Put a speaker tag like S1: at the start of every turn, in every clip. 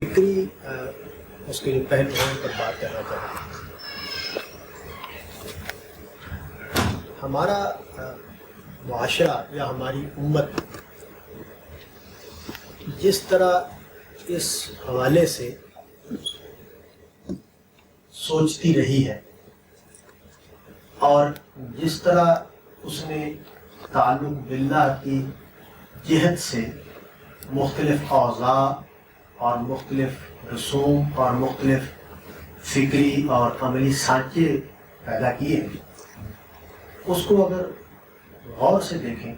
S1: فکری اس کے جو پہلوؤں پر بات کرنا چاہتا ہوں۔ ہمارا معاشرہ یا ہماری امت جس طرح اس حوالے سے سوچتی رہی ہے اور جس طرح اس نے تعلق باللہ کی جہت سے مختلف اوضاع اور مختلف رسوم اور مختلف فکری اور عملی سانچے پیدا کیے ہیں، اس کو اگر غور سے دیکھیں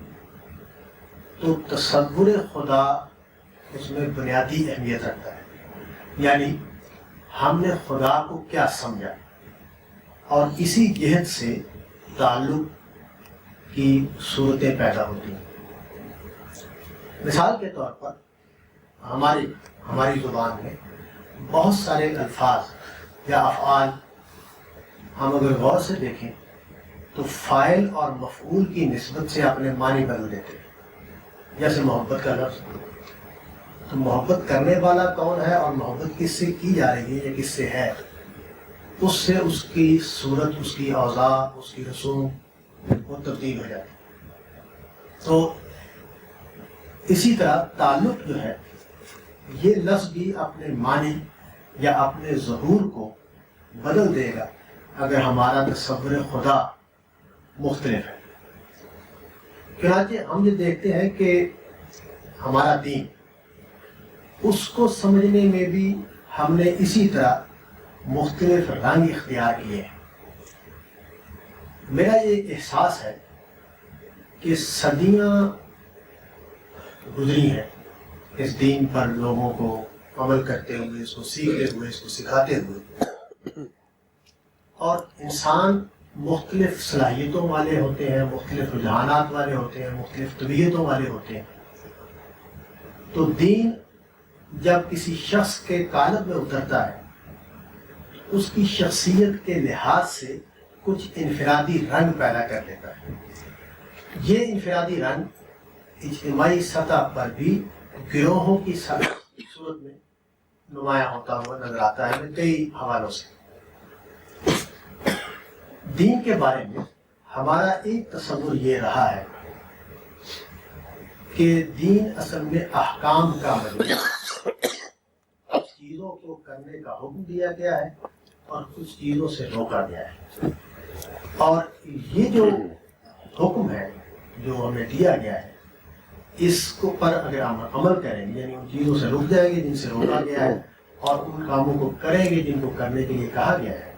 S1: تو تصور خدا اس میں بنیادی اہمیت رکھتا ہے، یعنی ہم نے خدا کو کیا سمجھا اور اسی جہت سے تعلق کی صورتیں پیدا ہوتی ہیں۔ مثال کے طور پر ہماری زبان میں بہت سارے الفاظ یا افعال ہم اگر غور سے دیکھیں تو فاعل اور مفعول کی نسبت سے اپنے معنی بدل دیتے ہیں۔ جیسے محبت کا لفظ، تو محبت کرنے والا کون ہے اور محبت کس سے کی جا رہی ہے یا کس سے ہے، اس سے اس کی صورت، اس کی اوضاع، اس کی رسوم وہ تبدیل ہو جاتی ہے۔ تو اسی طرح تعلق جو ہے، یہ لفظ بھی اپنے معنی یا اپنے ظہور کو بدل دے گا اگر ہمارا تصور خدا مختلف ہے۔ چنانچہ ہم یہ دیکھتے ہیں کہ ہمارا دین، اس کو سمجھنے میں بھی ہم نے اسی طرح مختلف رنگ اختیار کیے ہیں۔ میرا یہ احساس ہے کہ صدیاں گزری ہیں اس دین پر لوگوں کو عمل کرتے ہوئے، اس کو سیکھتے ہوئے، اس کو سکھاتے ہوئے، اور انسان مختلف صلاحیتوں والے ہوتے ہیں، مختلف رجحانات والے ہوتے ہیں، مختلف طبیعتوں والے ہوتے ہیں۔ تو دین جب کسی شخص کے قالب میں اترتا ہے، اس کی شخصیت کے لحاظ سے کچھ انفرادی رنگ پیدا کر دیتا ہے۔ یہ انفرادی رنگ اجتماعی سطح پر بھی گروہوں کی صورت میں نمایاں ہوتا ہوا نظر آتا ہے کئی حوالوں سے۔ دین کے بارے میں ہمارا ایک تصور یہ رہا ہے کہ دین اصل میں احکام کا مجموعہ ہے۔ کچھ چیزوں کو کرنے کا حکم دیا گیا ہے اور کچھ چیزوں سے روکا گیا ہے، اور یہ جو حکم ہے جو ہمیں دیا گیا ہے، اس کو پر اگر ہم عمل کریں گے، یعنی ان چیزوں سے رک جائیں گے جن سے روکا گیا ہے، اور ان کاموں کو کریں گے جن کو کرنے کے لیے کہا گیا ہے،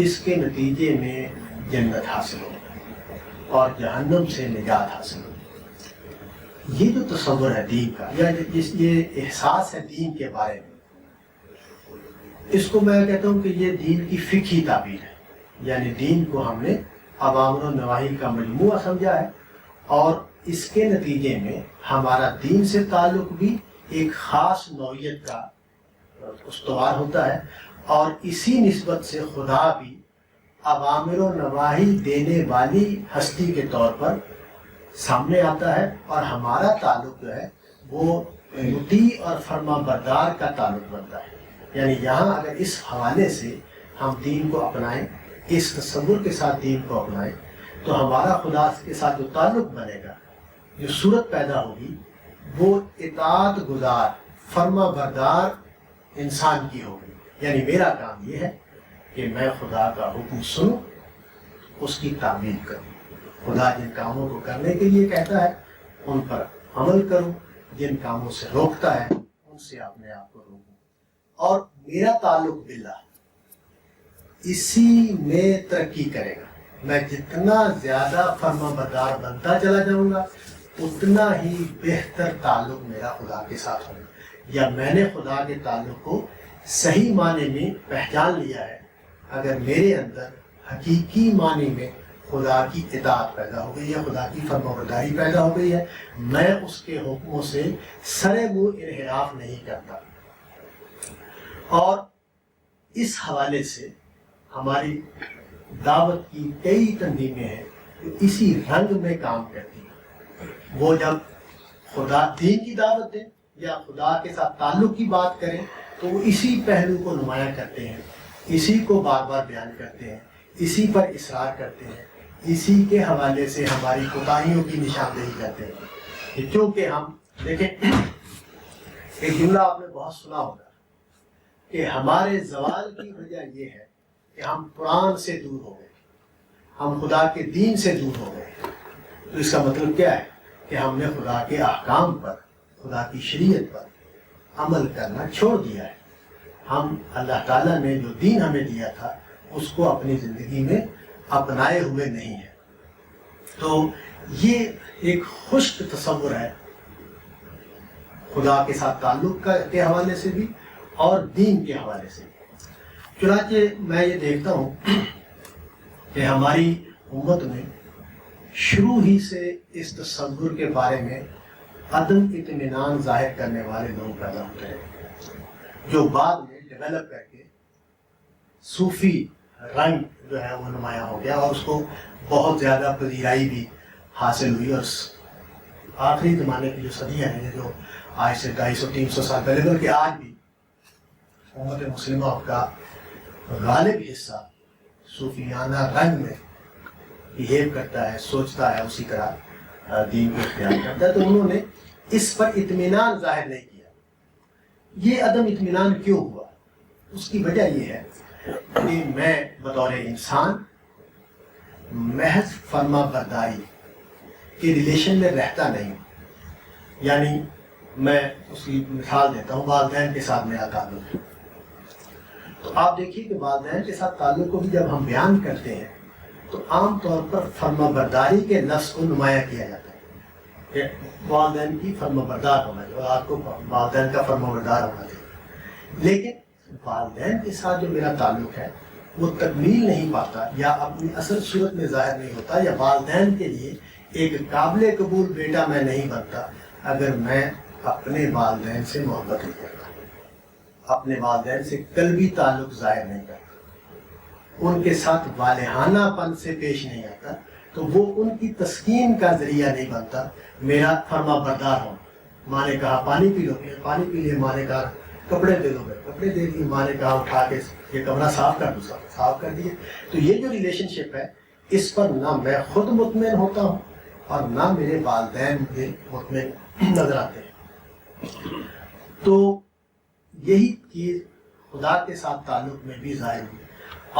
S1: اس کے نتیجے میں جنت حاصل ہوگی اور جہنم سے نجات حاصل ہوگی۔ یہ جو تصور ہے دین کا، یا یہ احساس ہے دین کے بارے میں، اس کو میں کہتا ہوں کہ یہ دین کی فقہی تعبیر ہے، یعنی دین کو ہم نے اوامر و نواہی کا مجموعہ سمجھا ہے، اور اس کے نتیجے میں ہمارا دین سے تعلق بھی ایک خاص نوعیت کا استوار ہوتا ہے، اور اسی نسبت سے خدا بھی اوامر و نواہی دینے والی ہستی کے طور پر سامنے آتا ہے، اور ہمارا تعلق جو ہے وہ مطیع اور فرما بردار کا تعلق بنتا ہے۔ یعنی یہاں اگر اس حوالے سے ہم دین کو اپنائیں، اس تصور کے ساتھ دین کو اپنائیں، تو ہمارا خدا کے ساتھ جو تعلق بنے گا، جو صورت پیدا ہوگی، وہ اطاعت گزار، فرما بردار انسان کی ہوگی۔ یعنی میرا کام یہ ہے کہ میں خدا کا حکم سنوں، اس کی تعمیل کروں، خدا جن کاموں کو کرنے کے لیے کہتا ہے ان پر عمل کروں، جن کاموں سے روکتا ہے ان سے اپنے آپ کو روکوں، اور میرا تعلق باللہ اسی میں ترقی کرے گا۔ میں جتنا زیادہ فرما بردار بنتا چلا جاؤں گا، اتنا ہی بہتر تعلق میرا خدا کے ساتھ ہوگا، یا میں نے خدا کے تعلق کو صحیح معنی میں پہچان لیا ہے۔ اگر میرے اندر حقیقی معنی میں خدا کی اطاعت پیدا ہو گئی ہے، خدا کی فرما برداری پیدا ہو گئی ہے، میں اس کے حکموں سے سرے منہ انحراف نہیں کرتا۔ اور اس حوالے سے ہماری دعوت کی کئی تنظیمیں ہیں جو اسی رنگ میں کام کرتی ہیں۔ وہ جب خدا دین کی دعوت دیں یا خدا کے ساتھ تعلق کی بات کریں تو وہ اسی پہلو کو نمایاں کرتے ہیں، اسی کو بار بار بیان کرتے ہیں، اسی پر اصرار کرتے ہیں، اسی کے حوالے سے ہماری کوتاہیوں کی نشاندہی کرتے ہیں۔ کیونکہ ہم دیکھیں، ایک جملہ آپ نے بہت سنا ہوگا کہ ہمارے زوال کی وجہ یہ ہے کہ ہم قرآن سے دور ہو گئے، ہم خدا کے دین سے دور ہو گئے۔ تو اس کا مطلب کیا ہے کہ ہم نے خدا کے احکام پر، خدا کی شریعت پر عمل کرنا چھوڑ دیا ہے۔ ہم اللہ تعالیٰ نے جو دین ہمیں دیا تھا اس کو اپنی زندگی میں اپنائے ہوئے نہیں ہیں۔ تو یہ ایک خشک تصور ہے خدا کے ساتھ تعلق کے حوالے سے بھی اور دین کے حوالے سے بھی۔ چنانچہ میں یہ دیکھتا ہوں کہ ہماری امت میں شروع ہی سے اس تصور کے بارے میں عدم اطمینان ظاہر کرنے والے لوگ پیدا ہوتے ہیں، جو بعد میں ڈیولپ کر کے صوفی رنگ جو ہے وہ نمایاں ہو گیا اور اس کو بہت زیادہ پذیرائی بھی حاصل ہوئی۔ اور آخری زمانے کی جو صدیاں ہیں، جو آج سے 250-300 سال پہلے، بلکہ آج بھی امت مسلمہ کا غالب حصہ صوفیانہ رنگ میں بہیو کرتا ہے، سوچتا ہے، اسی طرح دین کو اختیار کرتا ہے۔ تو انہوں نے اس پر اطمینان ظاہر نہیں کیا۔ یہ عدم اطمینان کیوں ہوا؟ اس کی وجہ یہ ہے کہ میں بطور انسان محض فرما برداری کے ریلیشن میں رہتا نہیں ہوں۔ یعنی میں اس کی مثال دیتا ہوں، والدین کے ساتھ میرا تعلق ہے۔ تو آپ دیکھیے کہ والدین کے ساتھ تعلق کو بھی جب ہم بیان کرتے ہیں تو عام طور پر فرما برداری کے لفظ کو نمایاں کیا جاتا ہے کہ والدین کی فرما بردار ہونا چاہیے، آپ کو والدین کا فرما بردار ہونا چاہیے۔ لیکن والدین کے ساتھ جو میرا تعلق ہے وہ تکمیل نہیں پاتا یا اپنی اصل صورت میں ظاہر نہیں ہوتا، یا والدین کے لیے ایک قابل قبول بیٹا میں نہیں بنتا اگر میں اپنے والدین سے محبت نہیں کرتا، اپنے والدین سے قلبی تعلق ظاہر نہیں کرتا، ان کے ساتھ والہانہ پن سے پیش نہیں آتا، تو وہ ان کی تسکین کا ذریعہ نہیں بنتا۔ میرا فرما بردار ہوں، ماں نے کہا پانی پی لو، پانی پی لیے، ماں نے کہا کپڑے دے دو، کپڑے دے دیے، ماں نے کہا اٹھا کے یہ کمرہ صاف کر دو، صاف کر دیے۔ تو یہ جو ریلیشن شپ ہے، اس پر نہ میں خود مطمئن ہوتا ہوں اور نہ میرے والدین مجھے مطمئن نظر آتے ہیں۔ تو یہی چیز خدا کے ساتھ تعلق میں بھی ظاہر ہوئی،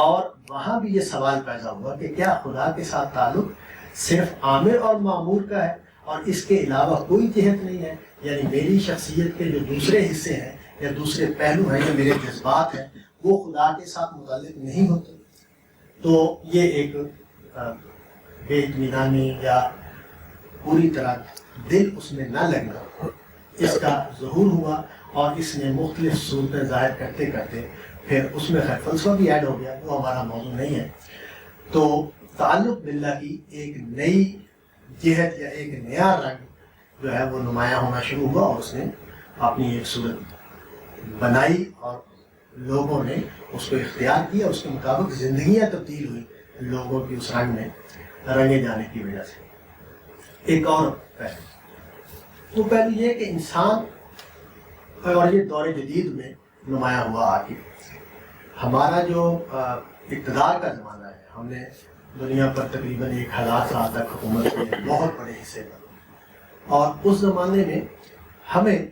S1: اور وہاں بھی یہ سوال پیدا ہوا کہ کیا خدا کے ساتھ تعلق صرف عامر اور معمور کا ہے اور اس کے علاوہ کوئی جہت نہیں ہے؟ یعنی میری شخصیت کے جو دوسرے حصے ہیں یا دوسرے پہلو ہیں یا میرے جذبات ہیں وہ خدا کے ساتھ متعلق نہیں ہوتے؟ تو یہ ایک بے اطمینانی یا پوری طرح دل اس میں نہ لگنا، اس کا ظہور ہوا، اور اس نے مختلف صورتیں ظاہر کرتے کرتے پھر اس میں خیر فلسفہ بھی ایڈ ہو گیا، وہ ہمارا موضوع نہیں ہے۔ تو تعلق باللہ کی ایک نئی جہت یا ایک نیا رنگ جو ہے وہ نمایاں ہونا شروع ہوا، اور اس نے اپنی ایک صورت بنائی اور لوگوں نے اس کو اختیار کیا، اس کے مطابق زندگیاں تبدیل ہوئی لوگوں کی اس رنگ میں رنگے جانے کی وجہ سے۔ ایک اور پہلو، وہ پہلو یہ کہ انسان، اور یہ دور جدید میں نمایاں ہوا آگے، ہمارا جو اقتدار کا زمانہ ہے، ہم نے دنیا پر تقریباً 1000 سال تک حکومت کے بہت بڑے حصے پر، اور اس زمانے میں ہمیں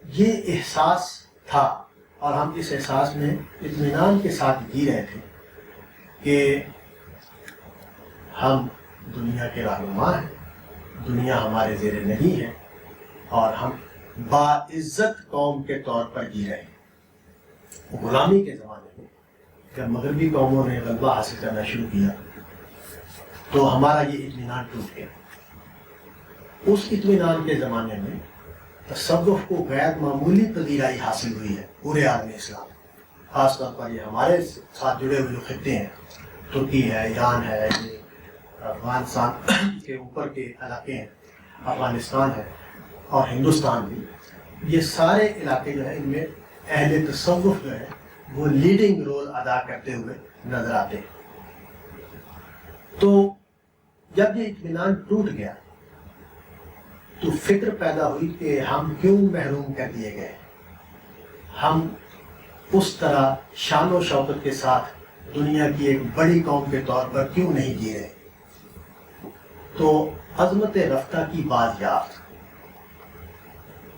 S1: یہ احساس تھا اور ہم اس احساس میں اطمینان کے ساتھ جی رہے تھے کہ ہم دنیا کے رہنما ہیں، دنیا ہمارے زیر نہیں ہے، اور ہم باعزت قوم کے طور پر جی رہے ہیں۔ غلامی کے زمانے میں جب مغربی قوموں نے غلبہ حاصل کرنا شروع کیا تو ہمارا یہ اطمینان ٹوٹ گیا۔ اس اطمینان کے زمانے میں تصوف کو غیر معمولی پذیرائی حاصل ہوئی ہے پورے عالم اسلام، خاص طور پر یہ ہمارے ساتھ جڑے ہوئے جو خطے ہیں، ترکی ہے، ایران ہے، یہ افغانستان کے اوپر کے علاقے ہیں، افغانستان ہے اور ہندوستان بھی، یہ سارے علاقے جو ہیں ان میں اہل تصوف جو ہے وہ لیڈنگ رول ادا کرتے ہوئے نظر آتے ہیں۔ تو جب یہ اطمینان ٹوٹ گیا تو فکر پیدا ہوئی کہ ہم کیوں محروم کر دیے گئے، ہم اس طرح شان و شوکت کے ساتھ دنیا کی ایک بڑی قوم کے طور پر کیوں نہیں جی رہے۔ تو عظمت رفتہ کی بازیافت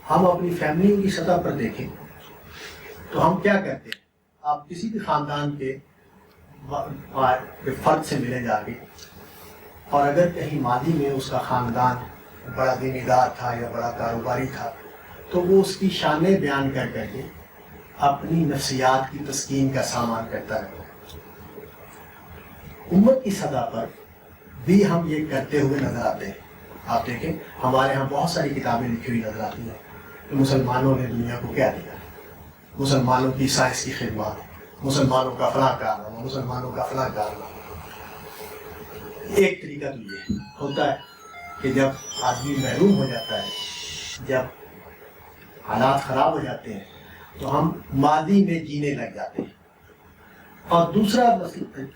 S1: ہم اپنی فیملیوں کی سطح پر دیکھیں تو ہم کیا کرتے ہیں، آپ کسی بھی خاندان کے فرد سے ملے جا کے، اور اگر کہیں ماضی میں اس کا خاندان بڑا دیندار تھا یا بڑا کاروباری تھا تو وہ اس کی شانیں بیان کر کر کے اپنی نفسیات کی تسکین کا سامان کرتا رہتا ہے۔ امت کی سطح پر بھی ہم یہ کرتے ہوئے نظر آتے ہیں۔ آپ دیکھیں ہمارے ہاں بہت ساری کتابیں لکھی ہوئی نظر آتی ہیں کہ مسلمانوں نے دنیا کو کیا دیا، مسلمانوں کی سائنس کی خدمات، مسلمانوں کا فلاں کارنامہ، مسلمانوں کا فلاں کارنامہ۔ ایک طریقہ تو یہ ہوتا ہے کہ جب آدمی محروم ہو جاتا ہے، جب حالات خراب ہو جاتے ہیں تو ہم ماضی میں جینے لگ جاتے ہیں، اور دوسرا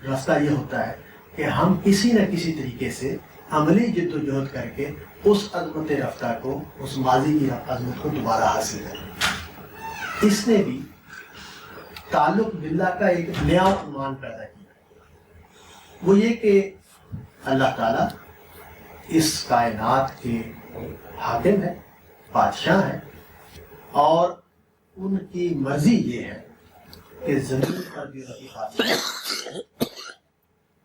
S1: راستہ یہ ہوتا ہے کہ ہم کسی نہ کسی طریقے سے عملی جد و جہد کر کے اس عظمت رفتہ کو، اس ماضی کی عظمت کو دوبارہ حاصل کریں۔ اس نے بھی تعلق باللہ کا ایک نیا عنوان پیدا کیا، وہ یہ کہ اللہ تعالیٰ اس کائنات کے حاکم ہے، بادشاہ ہیں، اور ان کی مرضی یہ ہے کہ زمین پر بھی ان کی بادشاہ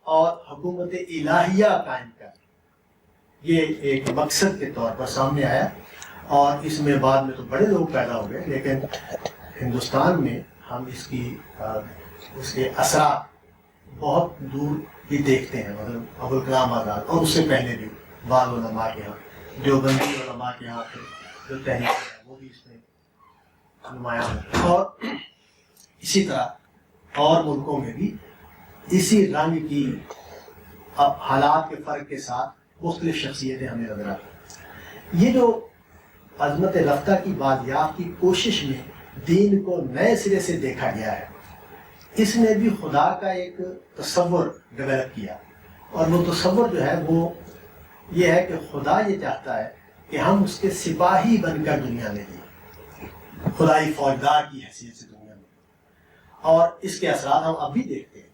S1: اور حکومت الہیہ قائم کر، یہ ایک مقصد کے طور پر سامنے آیا، اور اس میں بعد میں تو بڑے لوگ پیدا ہو گئے، لیکن ہندوستان میں ہم اس کے اثرات بہت دور بھی دیکھتے ہیں، مطلب ابوالکلام آزاد اور اس سے پہلے بھی بعض علماء کے ہاں، دیوبندی علماء کے ہاں پھر جو تحریک ہے وہ بھی اس میں نمایاں ہے، اور اسی طرح اور ملکوں میں بھی اسی رنگ کی حالات کے فرق کے ساتھ مختلف شخصیتیں ہمیں نظر آتی ہیں۔ یہ جو عظمت رفتہ کی بازیافت کی کوشش میں دین کو نئے سرے سے دیکھا گیا ہے، اس نے بھی خدا کا ایک تصور ڈیولپ کیا، اور وہ تصور جو ہے وہ یہ ہے کہ خدا یہ چاہتا ہے کہ ہم اس کے سپاہی بن کر دنیا میں جئیں، خدائی فوجدار کی حیثیت سے دنیا میں، اور اس کے اثرات ہم اب بھی دیکھتے ہیں۔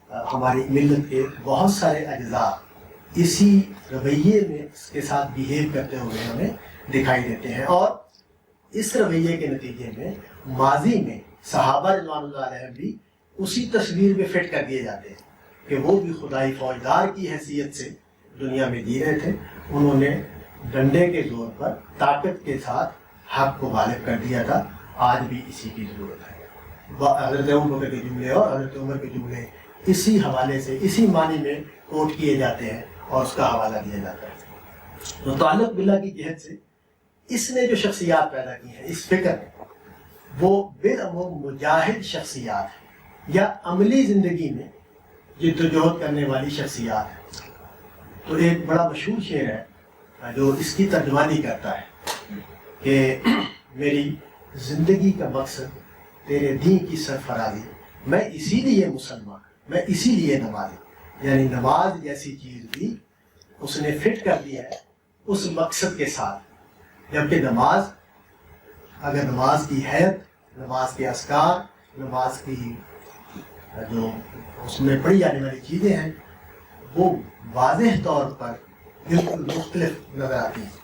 S1: ہماری ملت کے بہت سارے اجزاء اسی رویے میں اس کے ساتھ بیہیو کرتے ہوئے ہمیں دکھائی دیتے ہیں، اور اس رویے کے نتیجے میں ماضی میں صحابہ رضوان اللہ علیہم بھی اسی تصویر میں فٹ کر دیے جاتے ہیں کہ وہ بھی خدائی فوجدار کی حیثیت سے دنیا میں جی رہے تھے، انہوں نے ڈنڈے کے زور پر طاقت کے ساتھ حق کو غالب کر دیا تھا۔ آج بھی اسی کی ضرورت ہے۔ حضرت ابوبکر کے جملے اور حضرت عمر کے جملے اسی حوالے سے، اسی معنی میں کوٹ کیے جاتے ہیں اور اس کا حوالہ دیا جاتا ہے۔ تو تعلق باللہ کی جہت سے اس نے جو شخصیات پیدا کی ہیں اس فکر میں، وہ بالعموم مجاہد شخصیات ہیں یا عملی زندگی میں جد و جہد کرنے والی شخصیات ہیں۔ تو ایک بڑا مشہور شعر ہے جو اس کی ترجمانی کرتا ہے کہ میری زندگی کا مقصد تیرے دین کی سرفرازی، میں اسی لیے مسلمان، میں اسی لیے نمازی، یعنی نماز جیسی چیز بھی اس نے فٹ کر دیا ہے اس مقصد کے ساتھ، جبکہ نماز، اگر نماز کی حیت، نماز کے اذکار، نماز کی جو اس میں پڑھی جانے والی چیزیں ہیں وہ واضح طور پر بالکل مختلف نظر آتی ہیں،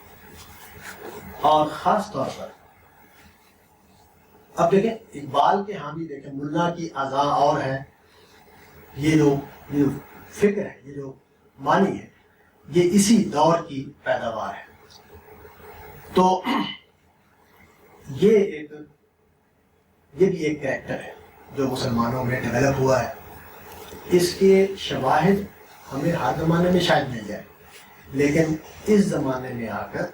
S1: اور خاص طور پر اب دیکھیں اقبال کے ہاں بھی دیکھیں ملا کی اذاں اور ہے، یہ جو فکر ہے، یہ جو معنی ہے، یہ اسی دور کی پیداوار ہے۔ تو یہ بھی ایک کریکٹر ہے جو مسلمانوں میں ڈیولپ ہوا ہے۔ اس کے شواہد ہمیں ہر زمانے میں شاید مل جائے، لیکن اس زمانے میں آ کر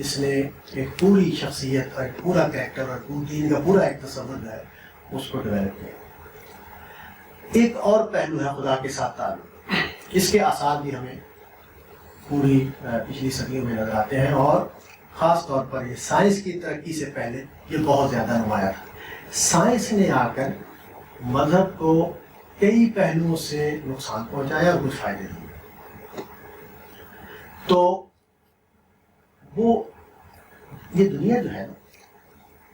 S1: اس نے ایک پوری شخصیت اور ایک پورا کریکٹر اور دین کا پورا ایک تصور جو ہے اس کو ڈیولپ کیا۔ ایک اور پہلو ہے خدا کے ساتھ تعلق، اس کے آثار بھی ہمیں پوری پچھلی صدیوں میں نظر آتے ہیں، اور خاص طور پر یہ سائنس کی ترقی سے پہلے یہ بہت زیادہ نمایاں تھا۔ سائنس نے آ کر مذہب کو کئی پہلوؤں سے نقصان پہنچایا اور کچھ فائدے دیے۔ تو وہ یہ دنیا جو ہے نا،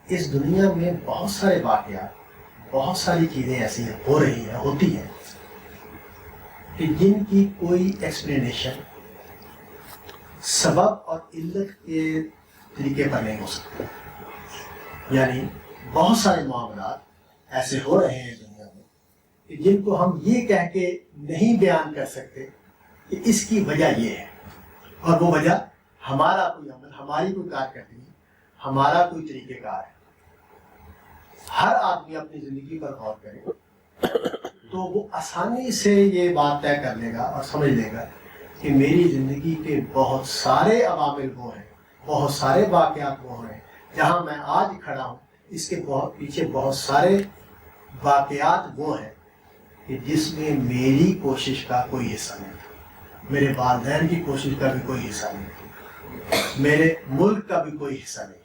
S1: اس دنیا میں بہت سارے واقعات، بہت ساری چیزیں ایسی ہو رہی ہیں، ہوتی ہیں کہ جن کی کوئی ایکسپلینیشن سبب اور علت کے طریقے پر نہیں ہو سکتا. یعنی بہت سارے معاملات ایسے ہو رہے ہیں دنیا میں کہ جن کو ہم یہ کہہ کے نہیں بیان کر سکتے کہ اس کی وجہ یہ ہے، اور وہ وجہ ہمارا کوئی عمل، ہماری کوئی کارکردگی، ہمارا کوئی طریقہ کار ہے. ہر آدمی اپنی زندگی پر غور کرے تو وہ آسانی سے یہ بات طے کر لے گا اور سمجھ لے گا کہ میری زندگی کے بہت سارے عوامل وہ ہیں، بہت سارے واقعات وہ ہیں، جہاں میں آج کھڑا ہوں اس کے پیچھے بہت سارے واقعات وہ ہیں کہ جس میں میری کوشش کا کوئی حصہ نہیں تھا، میرے والدین کی کوشش کا بھی کوئی حصہ نہیں تھا، میرے ملک کا بھی کوئی حصہ نہیں ہے.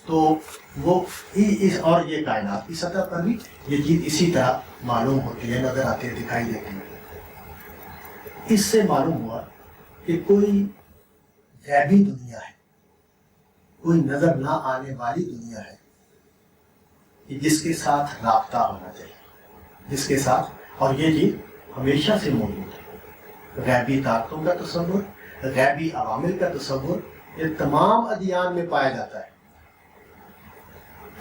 S1: تو وہ اس اور یہ کائنات کی سطح پر بھی یہ چیز اسی طرح معلوم ہوتی ہے، نظر آتی ہے، دکھائی دیتی ہے. اس سے معلوم ہوا کہ کوئی غیبی دنیا ہے، کوئی نظر نہ آنے والی دنیا ہے کہ جس کے ساتھ رابطہ ہونا چاہیے، جس کے ساتھ، اور یہ چیز ہمیشہ سے موجود ہے. غیبی طاقتوں کا تصور، غیبی عوامل کا تصور، یہ تمام ادیان میں پایا جاتا ہے.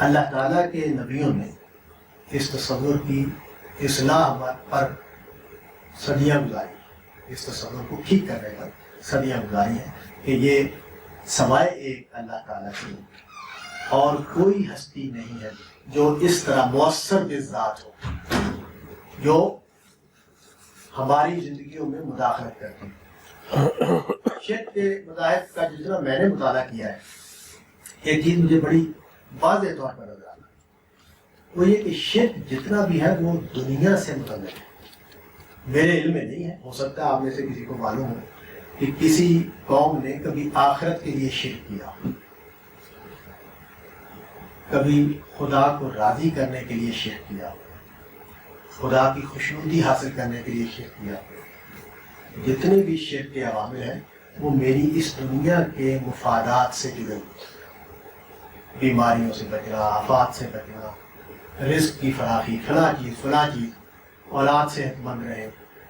S1: اللہ تعالیٰ کے نبیوں نے اس تصور کی اصلاح پر صدیاں گزاری، اس تصور کو ٹھیک کرنے پر صدیاں گزاری ہیں کہ یہ سوائے ایک اللہ تعالیٰ کی اور کوئی ہستی نہیں ہے جو اس طرح مؤثر بالذات ہو، جو ہماری زندگیوں میں مداخلت کرتی ہے. شرک کے مذاہب کا جتنا میں نے مطالعہ کیا ہے، ایک چیز مجھے بڑی واضح طور پر نظر آتا ہے، وہ یہ کہ شرک جتنا بھی ہے وہ دنیا سے متعلق ہے. میرے علم میں نہیں ہے، ہو سکتا ہے آپ میں سے کسی کو معلوم ہو کہ کسی قوم نے کبھی آخرت کے لیے شرک کیا، کبھی خدا کو راضی کرنے کے لیے شرک کیا، خدا کی خوشنودی حاصل کرنے کے لیے شرک کیا. جتنے بھی شرک کے عوامل ہیں وہ میری اس دنیا کے مفادات سے جڑے ہوئے، بیماریوں سے بچنا، آفات سے بچنا، رزق کی فراخی، فلاں چیز، اولاد صحت مند رہے.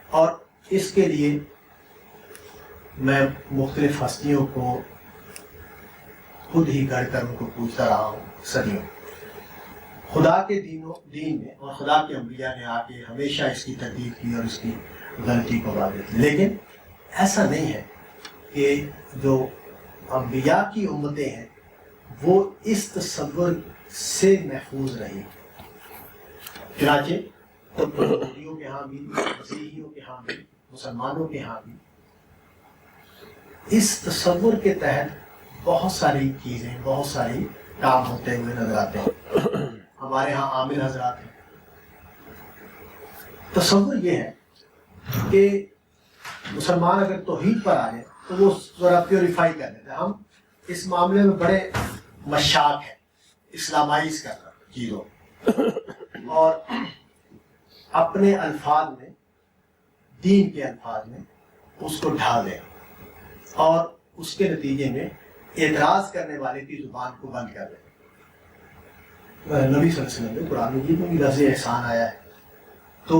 S1: اور اس کے لیے میں مختلف ہستیوں کو خود ہی گڑھ کر ان کو پوچھتا رہا ہوں صدیوں. خدا کے دین میں اور خدا کے انبیاء نے آ کے ہمیشہ اس کی تردید کی اور اس کی غلطی کو واضح کی، لیکن ایسا نہیں ہے کہ جو انبیاء کی امتیں ہیں وہ اس تصور سے محفوظ رہی. چنانچہ یہودیوں کے ہاں بھی، مسیحیوں کے ہاں بھی، مسلمانوں کے ہاں بھی اس تصور کے تحت بہت ساری چیزیں، بہت ساری کام ہوتے ہوئے نظر آتے ہیں. ہمارے ہاں عامل حضرات ہیں. تصور یہ ہے کہ مسلمان اگر توحید پر آ جائے تو وہ ذرا پیوریفائی کر دیتے ہیں. ہم اس معاملے میں بڑے مشاق ہیں، اسلامائز کرنا چیزوں، اور اپنے الفاظ میں، دین کے الفاظ میں اس کو ڈھال دیں اور اس کے نتیجے میں اعتراض کرنے والے کی زبان کو بند کر دیں. نبی صلی اللہ علیہ وسلم نے قرآن مجید میں بھی لفظ احسان آیا ہے تو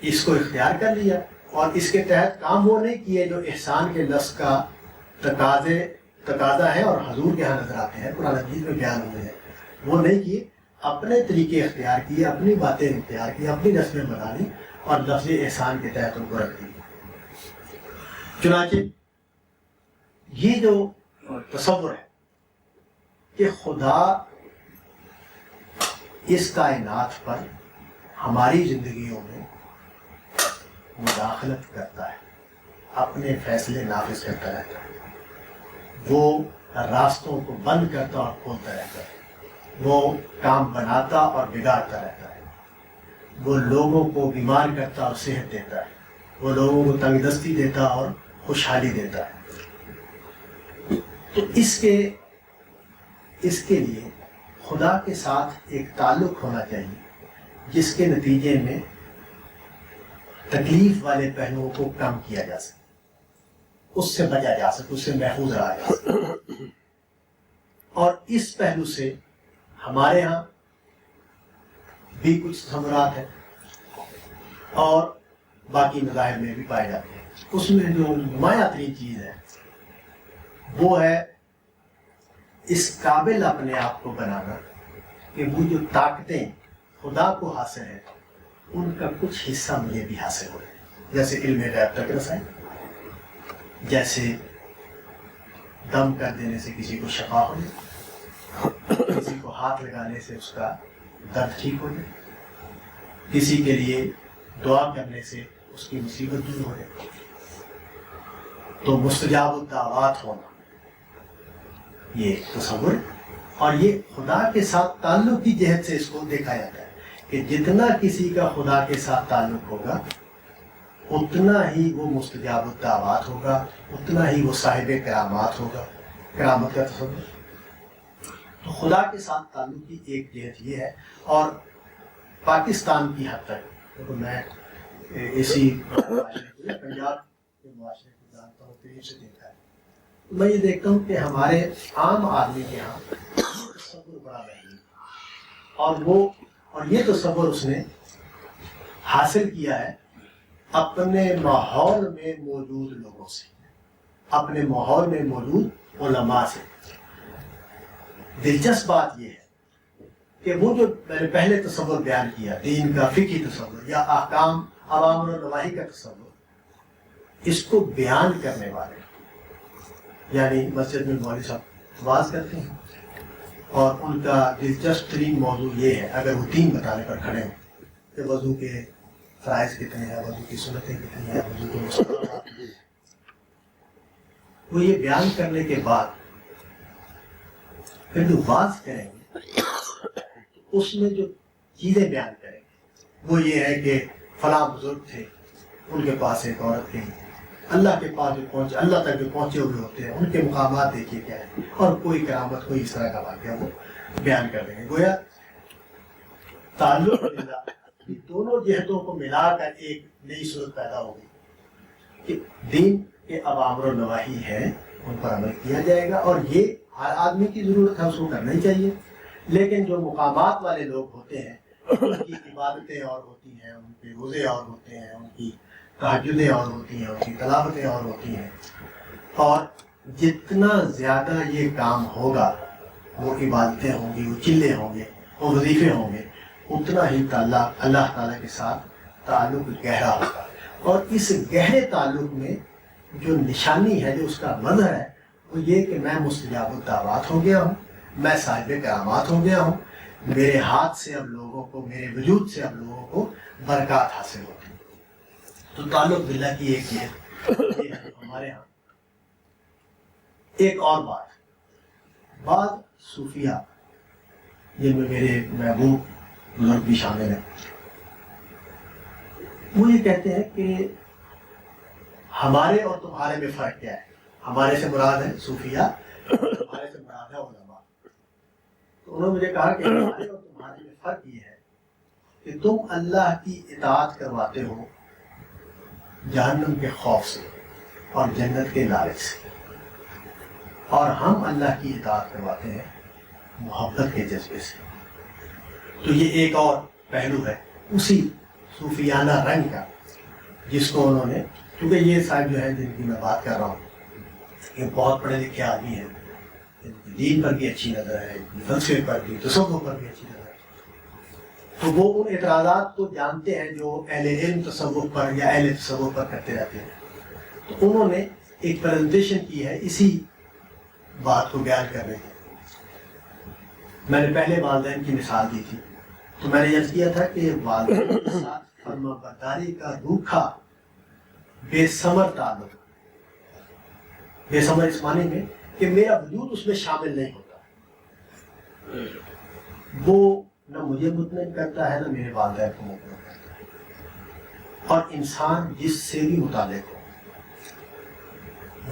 S1: اس کو اختیار کر لیا اور اس کے تحت کام وہ نہیں کیے جو احسان کے لفظ کا تقاضا ہے اور حضور کے ہاں نظر آتے ہیں، قرآن مجید میں بیان ہوئے ہیں. وہ نہیں کیے، اپنے طریقے اختیار کیے، اپنی باتیں اختیار کی، اپنی رسمیں بنا لی اور لفظ احسان کے تحت ان کو رکھ دی. چنانچہ یہ جو تصور ہے کہ خدا اس کائنات پر ہماری زندگیوں میں مداخلت کرتا ہے، اپنے فیصلے نافذ کرتا رہتا ہے، وہ راستوں کو بند کرتا اور کھولتا رہتا ہے، وہ کام بناتا اور بگاڑتا رہتا ہے، وہ لوگوں کو بیمار کرتا اور صحت دیتا ہے، وہ لوگوں کو تنگ دستی دیتا اور خوشحالی دیتا ہے. تو اس کے لیے خدا کے ساتھ ایک تعلق ہونا چاہیے جس کے نتیجے میں تکلیف والے پہلوؤں کو کم کیا جا سکے. اس سے بچا جا سکے، اس سے محفوظ رہا جا سکے. اور اس پہلو سے ہمارے ہاں بھی کچھ تصورات ہیں اور باقی مذاہب میں بھی پائے جاتے ہیں. اس میں جو نمایاں ترین چیز ہے وہ ہے اس قابل اپنے آپ کو بنانا کہ وہ جو طاقتیں خدا کو حاصل ہیں ان کا کچھ حصہ مجھے بھی حاصل ہو. جیسے علم غیب تک رسائی، جیسے دم کر دینے سے کسی کو شفا ہو جائے، کسی کو ہاتھ لگانے سے اس کا درد ٹھیک ہو جائے، کسی کے لیے دعا کرنے سے اس کی مصیبت دور ہو جائے. تو مستجاب الدعوات ہونا یہ تصور، اور یہ خدا کے ساتھ تعلق کی جہت سے اس کو دیکھا جاتا ہے کہ جتنا کسی کا خدا کے ساتھ تعلق ہوگا اتنا ہی وہ مستجاب الدعوات ہوگا، اتنا ہی وہ صاحب کرامات ہوگا. کرامت کا تصور تو خدا کے ساتھ تعلق کی ایک جہت یہ ہے. اور پاکستان کی حد تک میں اسی پنجاب کے معاشرے کو جانتا ہوں، قریب سے دیکھا ہے، میں یہ دیکھتا ہوں کہ ہمارے عام آدمی کے یہاں تصور بڑا بہترین، اور یہ تصور اس نے حاصل کیا ہے اپنے ماحول میں موجود لوگوں سے، اپنے ماحول میں موجود علماء سے. دلچسپ بات یہ ہے کہ وہ جو میں نے پہلے تصور بیان کیا، دین کا فقہی تصور یا احکام اوامر و نواہی کا تصور، اس کو بیان کرنے والے یعنی مسجد میں مولوی صاحب واز کرتے ہیں اور ان کا دلچسپ ترین موضوع یہ ہے، اگر وہ دین بتانے پر کھڑے ہیں کہ وضو کے فرائض کتنے ہیں، وضو کی سنتیں کتنی ہیں، وضو کے مستحبات، وہ یہ بیان کرنے کے بعد پھر جو واز کریں گے اس میں جو چیزیں بیان کریں گے وہ یہ ہے کہ فلاں بزرگ تھے، ان کے پاس ایک عورت تھی، اللہ کے پاس جو پہنچے، اللہ تک جو پہنچے ہوئے ہوتے ہیں ان کے مقامات دیکھیے کیا ہے، اور کوئی کرامت، کوئی اس طرح کا واقعہ وہ بیان کر دیں گے. گویا تعلق دونوں جہتوں کو ملا کر ایک نئی صورت پیدا ہوگی کہ دین کے اوامر و نواہی ہیں ان پر عمل کیا جائے گا، اور یہ ہر آدمی کی ضرورت ہے، اس کو کرنا ہی چاہیے. لیکن جو مقامات والے لوگ ہوتے ہیں ان کی عبادتیں اور ہوتی ہیں، ان کے روزے اور ہوتے ہیں، ان کی تہجدیں اور ہوتی ہیں، ان کی تلاوتیں اور ہوتی ہیں، اور جتنا زیادہ یہ کام ہوگا، وہ عبادتیں ہوں گی، وہ چلے ہوں گے، وہ وظیفے ہوں گے، اتنا ہی اللہ تعالیٰ کے ساتھ تعلق گہرا ہوگا. اور اس گہرے تعلق میں جو نشانی ہے، جو اس کا مظہر ہے، وہ یہ کہ میں مستجاب الدعوات ہو گیا ہوں، میں صاحب کرامات ہو گیا ہوں، میرے ہاتھ سے اب لوگوں کو، میرے وجود سے اب لوگوں کو برکات حاصل ہوتی ہے. تو تعلق باللہ کی ایک یہ ہے ہمارے ہاں. ایک اور بعض صوفیہ جن میں میرے محبوب بزرگ بھی شامل ہیں، وہ یہ کہتے ہیں کہ ہمارے اور تمہارے میں فرق کیا ہے. ہمارے سے مراد ہے صوفیہ، تمہارے سے مراد ہے علماء. تو انہوں نے مجھے کہا کہ ہمارے اور تمہارے میں فرق یہ ہے کہ تم اللہ کی اطاعت کرواتے ہو جہنم کے خوف سے اور جنت کے لالچ سے، اور ہم اللہ کی اطاعت کرواتے ہیں محبت کے جذبے سے. تو یہ ایک اور پہلو ہے اسی صوفیانہ رنگ کا، جس کو انہوں نے، کیونکہ یہ صاحب جو ہیں جن کی میں بات کر رہا ہوں یہ بہت پڑھے لکھے آدمی ہیں، ان کی دین پر بھی اچھی نظر ہے، ان کی فلسفے پر بھی، تصوف پر بھی اچھی نظر ہے. تو وہ ان اعتراضات کو جانتے ہیں جو اہل علم تصوف پر یا اہل تصوف پر کرتے رہتے ہیں. تو انہوں نے ایک پریزنٹیشن کی ہے اسی بات کو بیان کرنے کی. میں نے پہلے والدین کی مثال دی تھی، تو میں نے عرض کیا تھا کہ والدین کے ساتھ فرما برداری کا روکھا بے ثمر تعلق، بے ثمر اس معنی میں کہ میرا وجود اس میں شامل نہیں ہوتا، وہ نہ مجھے مطمئن کرتا ہے نہ میرے والدین کو مطمئن کرتا ہے. اور انسان جس سے بھی متعلق ہو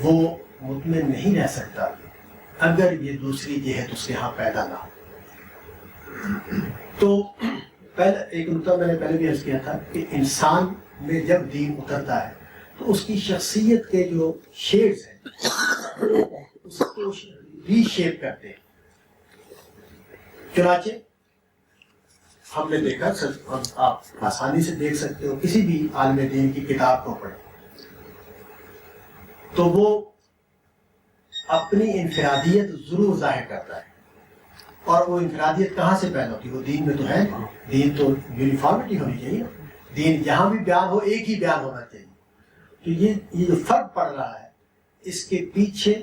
S1: وہ مطمئن نہیں رہ سکتا اگر یہ دوسری جہت اس کے ہاں پیدا نہ ہو. تو پہلے ایک نقطہ میں نے پہلے بھی عرض کیا تھا کہ انسان میں جب دین اترتا ہے تو اس کی شخصیت کے جو شیڈز ہیں اس کو ری شیپ کرتے ہیں. چنانچہ ہم نے دیکھا، آپ آسانی سے دیکھ سکتے ہو، کسی بھی عالم دین کی کتاب کو پڑھیں تو وہ اپنی انفرادیت ضرور ظاہر کرتا ہے. اور وہ انفرادیت کہاں سے پیدا ہوتی ہے؟ وہ دین میں تو ہے. دین تو یونیفارمٹی ہونی چاہیے. دین جہاں بھی بیان ہو ایک ہی بیان ہونا چاہیے. تو یہ جو فرق پڑ رہا ہے اس کے پیچھے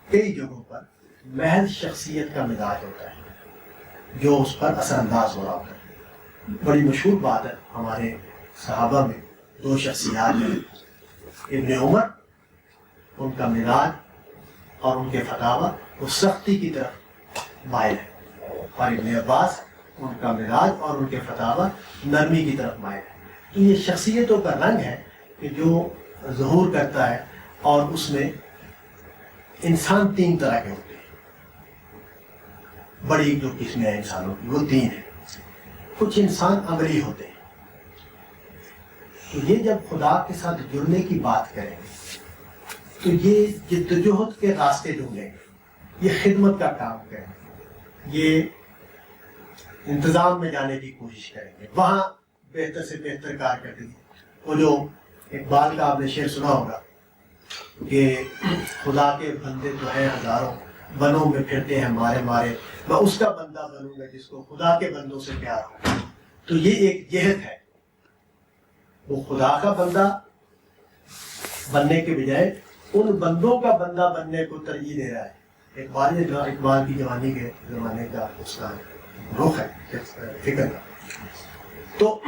S1: کئی جگہوں پر محض شخصیت کا مزاج ہوتا ہے جو اس پر اثر انداز ہو رہا ہوتا ہے. بڑی مشہور بات ہے، ہمارے صحابہ میں 2 شخصیات ہیں. ابن عمر، ان کا مزاج اور ان کے فتاوی وہ سختی کی طرف مائل ہے، اور ابن عباس، ان کا مزاج اور ان کے فتاوی نرمی کی طرف مائل ہے. تو یہ شخصیتوں کا رنگ ہے کہ جو ظہور کرتا ہے. اور اس میں انسان 3 طرح کے ہوتے ہیں. بڑی جو قسمیں ہیں انسانوں کی وہ 3 ہیں. کچھ انسان عملی ہوتے ہیں. تو یہ جب خدا کے ساتھ جڑنے کی بات کریں گے تو یہ جدوجہد کے راستے ڈھونڈیں گے، یہ خدمت کا کام کریں گے، یہ انتظام میں جانے کی کوشش کریں گے، وہاں بہتر سے بہتر کارکردگی. وہ جو اقبال کا آپ نے شعر سنا ہوگا کہ خدا کے بندے تو ہیں ہزاروں، بنوں میں پھرتے ہیں مارے مارے، میں اس کا بندہ بنوں گا جس کو خدا کے بندوں سے پیار ہو. تو یہ ایک جہد ہے. وہ خدا کا بندہ بننے کے بجائے ان بندوں کا بندہ بننے کو ترجیح دے رہا ہے. اقبال کی جوانی کے زمانے کا اس کا رخ ہے فکر کا. تو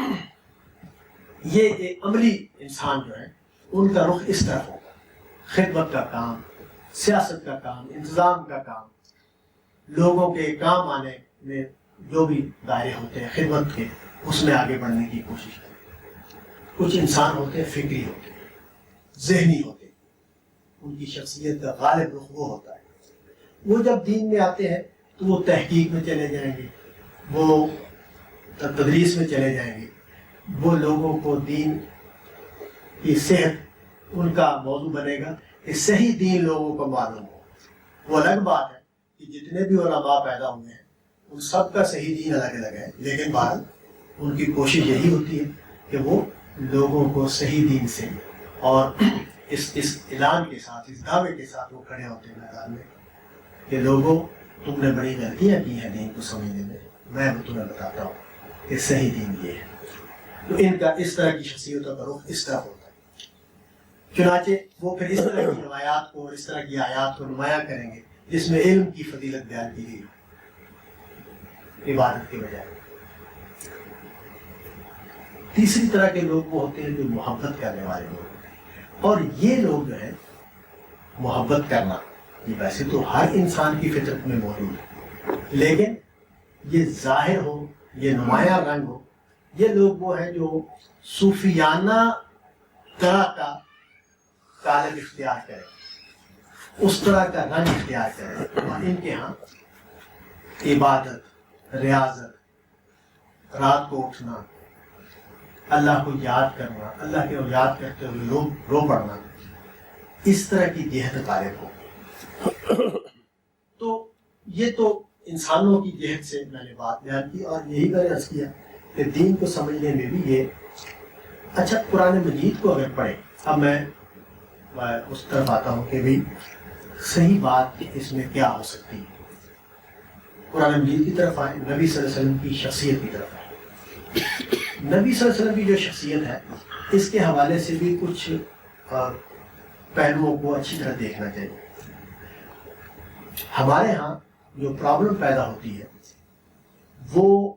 S1: یہ ایک عملی انسان جو ہے ان کا رخ اس طرف ہوگا. خدمت کا کام، سیاست کا کام، انتظام کا کام، لوگوں کے کام آنے میں جو بھی دائرے ہوتے ہیں خدمت کے، اس میں آگے بڑھنے کی کوشش کریں. کچھ انسان ہوتے ہیں فکری ہوتے ہیں، ذہنی ہوتے ہیں، ان کی شخصیت کا غالب رخ وہ ہوتا ہے. وہ جب دین میں آتے ہیں تو وہ تحقیق میں چلے جائیں گے، وہ تدریس میں چلے جائیں گے، وہ لوگوں کو دین کی صحت ان کا موضوع بنے گا کہ صحیح دین لوگوں کو معلوم ہو. وہ الگ بات ہے کہ جتنے بھی علماء پیدا ہوئے ہیں ان سب کا صحیح دین الگ الگ ہے، لیکن بعد ان کی کوشش یہی ہوتی ہے کہ وہ لوگوں کو صحیح دین سے اور اس اعلان کے ساتھ، اس دعوے کے ساتھ وہ کھڑے ہوتے ہیں میدان میں کہ لوگوں تم نے بڑی غلطیاں کی ہیں دین کو سمجھنے میں تمہیں بتاتا ہوں کہ صحیح دین یہ ہے. تو ان کا اس طرح کی شخصیتوں کا رخ اس طرح ہوتا ہے. چنانچہ وہ پھر اس طرح کی روایات کو اور اس طرح کی آیات کو نمایاں کریں گے جس میں علم کی فضیلت بیان کی گئی عبادت کے بجائے. تیسری طرح کے لوگ وہ ہوتے ہیں جو محبت کرنے والے لوگ ہوتے ہیں. اور یہ لوگ جو ہے محبت کرنا یہ ویسے تو ہر انسان کی فطرت میں موجود ہے، لیکن یہ ظاہر ہو، یہ نمایاں رنگ ہو. یہ لوگ وہ ہیں جو صوفیانہ طرح کا قالب اختیار کریں، اس طرح کا رنگ اختیار کریں. اور ان کے ہاں عبادت، ریاضت، رات کو اٹھنا، اللہ کو یاد کرنا، اللہ کے یاد کرتے ہوئے رو پڑنا، اس طرح کی جہد غالب ہو. تو یہ تو انسانوں کی جہد سے میں نے بات بیان کی، اور یہی میں نے عرض کیا کہ دین کو سمجھنے میں بھی یہ اچھا. قرآن مجید کو اگر پڑھیں، اب میں اس طرف آتا ہوں کہ بھی صحیح بات اس میں کیا ہو سکتی ہے. قرآن مجید کی طرف آئیں، نبی صلی اللہ علیہ وسلم کی شخصیت کی طرف آئیں. نبی صلی اللہ علیہ وسلم کی جو شخصیت ہے اس کے حوالے سے بھی کچھ پہلوؤں کو اچھی طرح دیکھنا چاہیے. ہمارے ہاں جو پرابلم پیدا ہوتی ہے وہ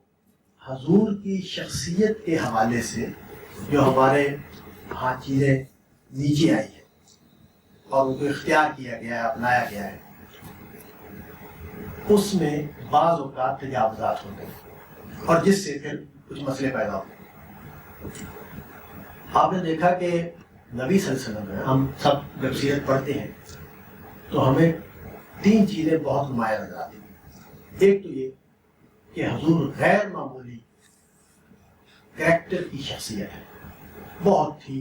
S1: حضور کی شخصیت کے حوالے سے جو ہمارے ہاں چیزیں نیچے آئی ہیں اور ان کو اختیار کیا گیا ہے، اپنایا گیا ہے، اس میں بعض اوقات تجاوزات ہوتے ہیں اور جس سے پھر کچھ مسئلے پیدا ہوتے ہیں. آپ نے دیکھا کہ نبی صلی اللہ علیہ وسلم میں ہم سب جب سیرت پڑھتے ہیں تو ہمیں 3 چیزیں بہت نمایاں نظر آتی ہیں. ایک تو یہ کہ حضور غیر معمولی کریکٹر کی شخصیت ہے، بہت ہی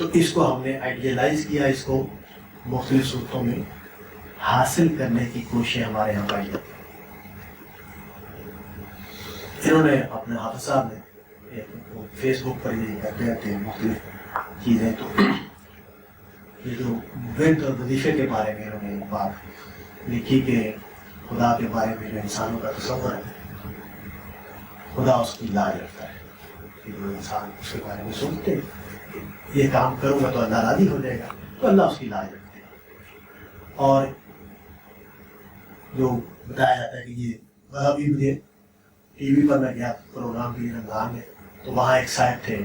S1: تو اس کو ہم نے آئیڈیلائز کیا، اس کو مختلف صورتوں میں حاصل کرنے کی کوششیں ہمارے یہاں پائی جاتی ہیں۔ انہوں نے اپنے حافظ صاحب نے فیس بک پر یہ کرتے رہتے ہیں مختلف چیزیں، تو یہ جو ورد اور وظیفے کے بارے میں انہوں نے ایک بات لکھی کہ خدا کے بارے میں جو انسانوں کا تصور ہے، خدا اس کی لاج رکھتا ہے کہ جو انسان اس کے بارے میں سوچتے ہیں یہ کام کروں گا تو اللہ راضی ہو جائے گا، تو اللہ اس کی لاج رکھتے ہیں۔ اور جو بتایا جاتا ہے کہ یہ ابھی مجھے ٹی وی پر میں گیا پروگرام کے لیے رمضان میں، تو وہاں ایک صاحب تھے،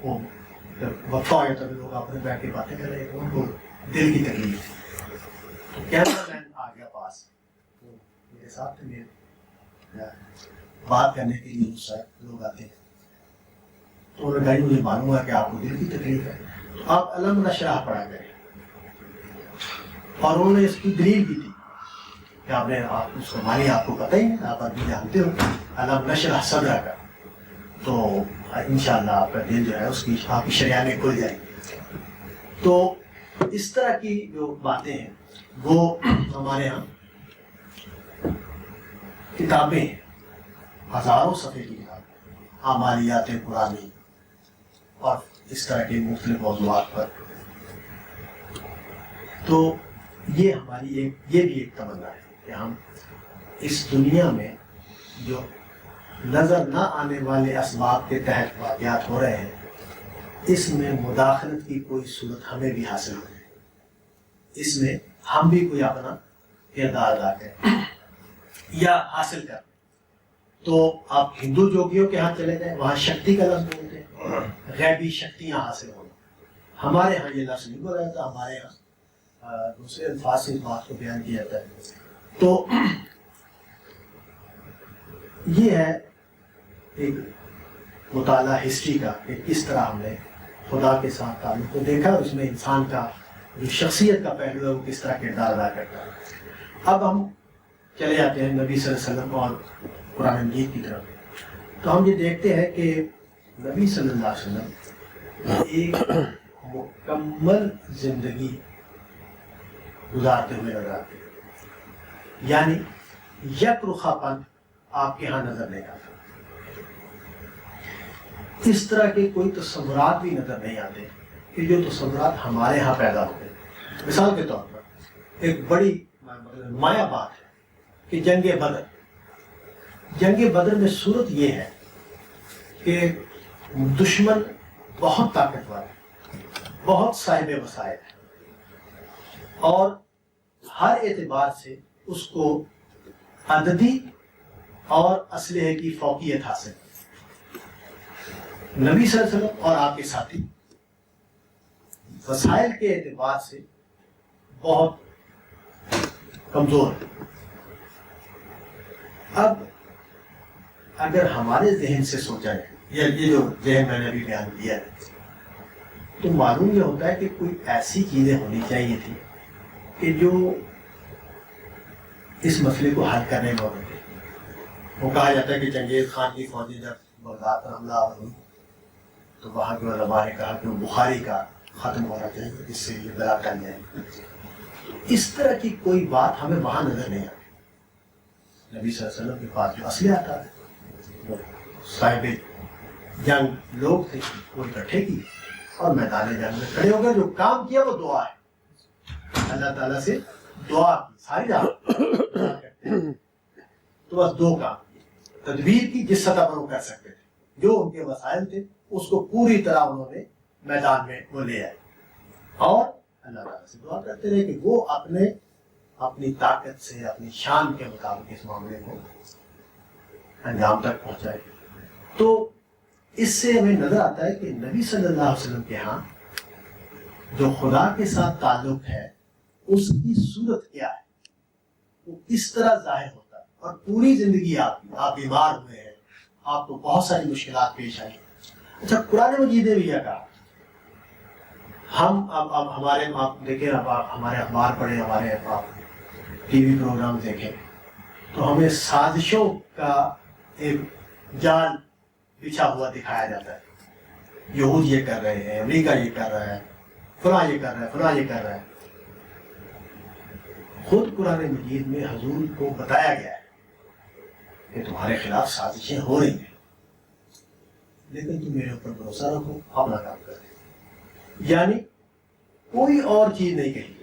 S1: وہ جب وقفہ ہو جاتا تو لوگ اپنے بیٹھ کے باتیں کر رہے تھے، ان کو دل کی تکلیف تھی، تو کیمرہ مین آ گیا پاس، تو میرے ساتھ تھے، میرے بات کرنے کے لیے اس صاحب لوگ آتے ہیں، تو انہوں نے کہا مجھے معلوم ہے کہ آپ کو دل کی تکلیف ہے، تو آپ علم نشرح پڑھا کریں، اور انہوں نے اس کی دلیل بھی دی کہ آپ نے اس کو مانی، آپ کو پتہ ہی ہے، آپ ابھی جانتے ہو علم نشرح صدرہ کا، تو انشاءاللہ آپ کا دل جو ہے اس کی آپ کی شریانیں کھل جائیں گی۔ تو اس طرح کی جو باتیں ہیں وہ ہمارے یہاں کتابیں، ہزاروں صفحے کی کتاب اعمالیات قرآنی اور اس طرح کے مختلف موضوعات پر، تو یہ ہماری یہ بھی ایک تمنا ہے کہ ہم اس دنیا میں جو نظر نہ آنے والے اسباب کے تحت واقعات ہو رہے ہیں، اس میں مداخلت کی کوئی صورت ہمیں بھی حاصل ہو جائے، اس میں ہم بھی کوئی اپنا کردار ادا کریں یا حاصل کریں۔ تو آپ ہندو جوگیوں کے ہاں چلے جائیں، وہاں شکتی کا لفظ بولتے ہیں، غیبی شکتیاں حاصل ہونا۔ ہمارے ہاں یہ لفظ نہیں بولا جاتا، ہمارے ہاں دوسرے الفاظ سے اس بات کو بیان کیا جاتا ہے۔ تو یہ ہے ایک مطالعہ ہسٹری کا کہ کس طرح ہم نے خدا کے ساتھ تعلق کو دیکھا، اس میں انسان کا جو شخصیت کا پہلو ہے وہ کس طرح کردار ادا کرتا ہے۔ اب ہم چلے جاتے ہیں نبی صلی اللہ علیہ وسلم اور قرآن مجید کی طرف، تو ہم یہ دیکھتے ہیں کہ نبی صلی اللہ علیہ وسلم ایک مکمل زندگی گزارتے ہوئے نظر آتے ہیں، یعنی یک رخا پن آپ کے ہاں نظر نہیں آتا، اس طرح کے کوئی تصورات بھی نظر نہیں آتے کہ جو تصورات ہمارے ہاں پیدا ہوتے ہیں۔ مثال کے طور پر ایک بڑی مایا بات ہے کہ جنگ بدر میں صورت یہ ہے کہ دشمن بہت طاقتور ہے، بہت صاحب وسائل ہے، اور ہر اعتبار سے اس کو عددی اور اسلحے کی فوقیت حاصل ہے۔ نبی صلی اللہ علیہ وسلم اور آپ کے ساتھی وسائل کے اعتبار سے بہت کمزور ہے۔ اب اگر ہمارے ذہن سے سوچا جائے، یا یہ جو ذہن میں نے ابھی بیان کیا ہے، تو معلوم یہ ہوتا ہے کہ کوئی ایسی چیزیں ہونی چاہیے تھی کہ جو اس مسئلے کو حل کرنے میں مدد دے۔ وہ کہا جاتا ہے کہ چنگیز خان کی فوجیں جب بغداد پر حملہ ہوئی تو وہاں کے علماء نے کہا کہ وہ بخاری کا ختم ہونا چاہیے، جس سے یہ بلا ٹل جائے۔ اس طرح کی کوئی بات ہمیں وہاں نظر نہیں آتی۔ نبی صلی اللہ علیہ وسلم کے پاس جو اسلحہ تھا، وہ صاحب جنگ لوگ تھے، وہ اکٹھے کی اور میدان جنگ میں کھڑے ہو گئے۔ جو کام کیا وہ دعا ہے، اللہ تعالیٰ سے دعا کی، ساری رات کرتے ہیں تو بس دو کام تدبیر کی جس سطح پر وہ کر سکتے تھے، جو ان کے وسائل تھے اس کو پوری طرح انہوں نے میدان میں وہ لے آئے، اور اللہ تعالیٰ سے دعا کرتے رہے کہ وہ اپنی طاقت سے، اپنی شان کے مطابق اس معاملے کو انجام تک پہنچائے۔ تو اس سے ہمیں نظر آتا ہے کہ نبی صلی اللہ علیہ وسلم کے ہاں جو خدا کے ساتھ تعلق ہے اس کی صورت کیا ہے، وہ کس طرح ظاہر ہوتا ہے۔ اور پوری زندگی آپ بیمار ہوئے ہیں، آپ کو بہت ساری مشکلات پیش آئی۔ اچھا، قرآن مجید نے بھی کیا کہا؟ ہم اب ہمارے آپ دیکھیں، اب آپ ہمارے اخبار پڑھیں، ہمارے آپ ٹی وی پروگرام دیکھیں، تو ہمیں سازشوں کا ایک جال بچھا ہوا دکھایا جاتا ہے یہود یہ کر رہے ہیں، امریکہ یہ کر رہا ہے، فلاں یہ کر رہا ہے، فلاں یہ کر رہا ہے. خود قرآن مجید میں حضور کو بتایا گیا ہے کہ تمہارے خلاف سازشیں ہو رہی ہیں، لیکن تم میرے اوپر بھروسہ رکھو، اپنا کام کریں. یعنی کوئی اور چیز نہیں کہی،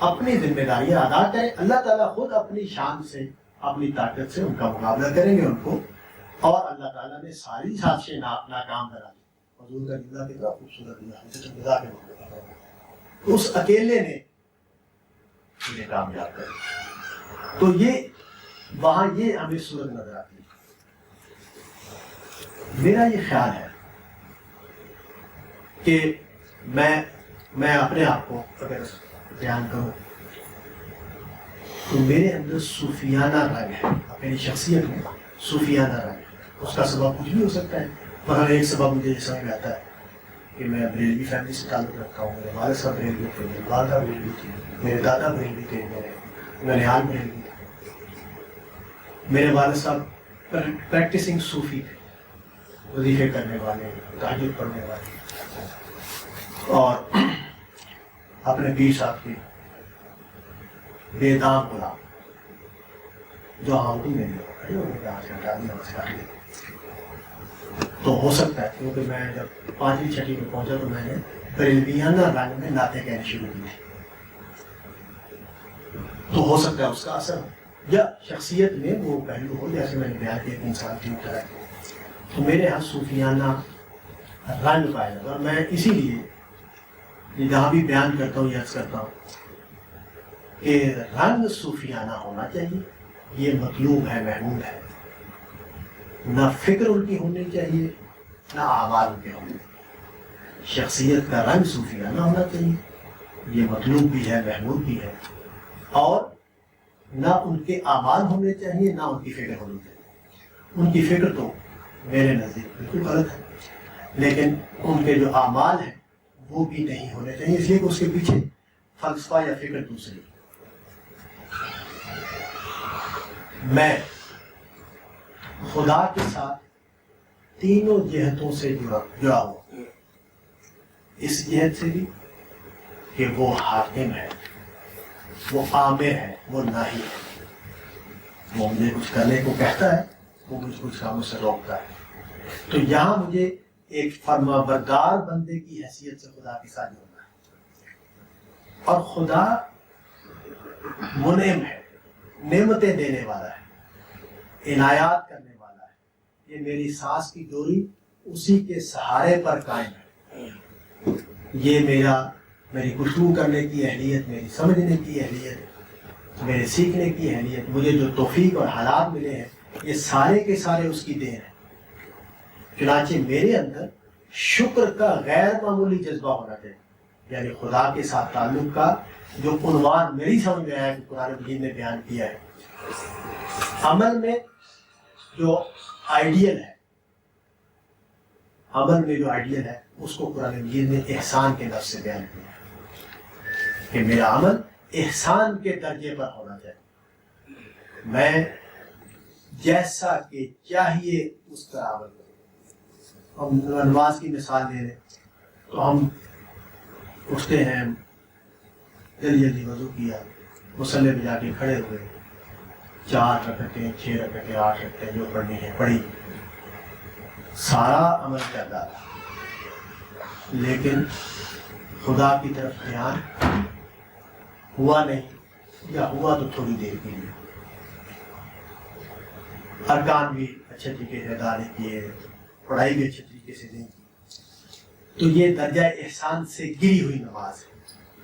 S1: اپنی ذمہ داریاں ادا کریں. اللہ تعالیٰ خود اپنی شان سے، اپنی طاقت سے ان کا مقابلہ کریں گے ان کو، اور اللہ تعالیٰ نے ساری سازشیں ناکام کرا دی. حضور کا جملہ کتنا خوبصورت ہے، اس اکیلے نے انہیں کامیاب کر دیا. تو یہ وہاں یہ ہمیں صورت نظر آتی ہے. میرا یہ خیال ہے کہ میں اپنے آپ کو اگر بیان کروں تو میرے اندر صوفیانہ رنگ ہے، اپنی شخصیت میں صوفیانہ رنگ ہے. اس کا سبب کچھ بھی ہو سکتا ہے، مگر ایک سبب مجھے سمجھ میں آتا ہے کہ میں بریلوی فیملی سے تعلق رکھتا ہوں. میرے والد صاحب بریلوی تھے، میری والدہ بریلوی تھی، میرے دادا بریلوی تھے، میرے ننیال بریلوی تھے. میرے والد صاحب پریکٹسنگ صوفی تھے، وظیفے کرنے والے، تہجد پڑھنے والے، اور اپنے پیر صاحب کی بے دام غلام جو اردو میں کھڑے ہو گئے. تو ہو سکتا ہے کیونکہ میں جب 5ویں 6ویں میں پہنچا تو میں نے بریلویانہ رنگ میں نعتیں کہنے شروع کی تھی. تو ہو سکتا ہے اس کا اثر ہو یا شخصیت میں وہ پہلو ہو، جیسے میں نے بیان کیا کہ انسان کی طرح. تو میرے یہاں صوفیانہ رنگ پایا جاتا، اور میں اسی لیے جہاں بھی بیان کرتا ہوں یاد کرتا ہوں کہ رنگ صوفیانہ ہونا چاہیے. یہ مطلوب ہے، محمود ہے. نہ فکر ان کی ہونی چاہیے، نہ اعمال ان کے ہونے. شخصیت کا رنگ صوفیانہ ہونا چاہیے، یہ مطلوب بھی ہے، محمود بھی ہے. اور نہ ان کے اعمال ہونے چاہیے، نہ ان کی فکر ہونی چاہیے. ان کی فکر تو میرے نزدیک بالکل غلط ہے، لیکن ان کے جو اعمال ہیں وہ بھی نہیں ہونے چاہیے، اس لیے کہ اس کے پیچھے فلسفہ یا فکر دوسری. میں خدا کے ساتھ تینوں جہتوں سے جڑا ہوں. اس جہت سے بھی کہ وہ حاکم ہے، وہ عامر ہے، وہ ناہی ہے. وہ مجھے کچھ کرنے کو کہتا ہے، وہ مجھے کچھ کاموں سے روکتا ہے. تو یہاں مجھے ایک فرما بردار بندے کی حیثیت سے خدا کے ساتھ جڑنا ہے. اور خدا منعم ہے، نعمتیں دینے والا ہے، عنایات کرنے والا ہے. یہ میری سانس کی ڈوری اسی کے سہارے پر قائم ہے. یہ میری گفتگو کرنے کی اہلیت، میری سمجھنے کی اہلیت، میرے سیکھنے کی اہلیت، مجھے جو توفیق اور حالات ملے ہیں، یہ سارے کے سارے اس کی دین ہے. چنانچہ میرے اندر شکر کا غیر معمولی جذبہ ہونا چاہیے. یعنی خدا کے ساتھ تعلق کا جو عنوان میری سمجھ میں آیا کہ قرآن مجید نے بیان کیا ہے، عمل میں جو آئیڈیل ہے، عمل میں جو آئیڈیل ہے اس کو قرآن مجید نے احسان کے لفظ سے بیان کیا ہے کہ میرا عمل احسان کے درجے پر ہونا چاہیے. میں جیسا کہ چاہیے اس طرح عمل کروں. ہم نماز کی مثال دے رہے تو ہم اٹھتے ہیں، جلدی وضو کیا، مصلی پہ جا کے کھڑے ہوئے، 4 رکعتیں 6 رکعتیں 8 رکعتیں جو پڑھنی ہے پڑھی، سارا عمل کرتا تھا. لیکن خدا کی طرف دھیان ہوا نہیں، یا ہوا تو تھوڑی دیر کے لیے. ارکان بھی اچھے طریقے سے ادا نہیں کیے، پڑھائی بھی اچھے طریقے سے نہیں کی. تو یہ درجہ احسان سے گری ہوئی نماز ہے،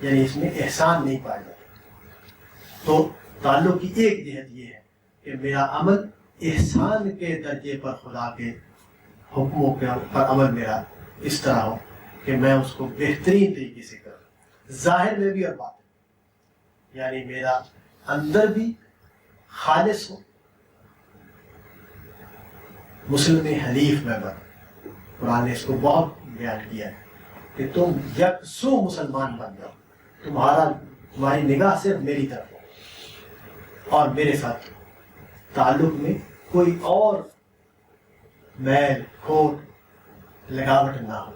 S1: یعنی اس میں احسان نہیں پایا جاتا. تو تعلق کی ایک جہت یہ ہے کہ میرا عمل احسان کے درجے پر، خدا کے حکموں پر عمل میرا اس طرح ہو کہ میں اس کو بہترین طریقے سے کروں، ظاہر میں بھی اور باطن. یعنی میرا اندر بھی خالص ہو. مسلم حنیف میں بن، قرآن نے اس کو بہت بیان کیا ہے کہ تم یکسو مسلمان بن جاؤ، تمہاری نگاہ صرف میری طرف ہو، اور میرے ساتھ تعلق میں کوئی اور میل کھوٹ لگاوٹ نہ ہو.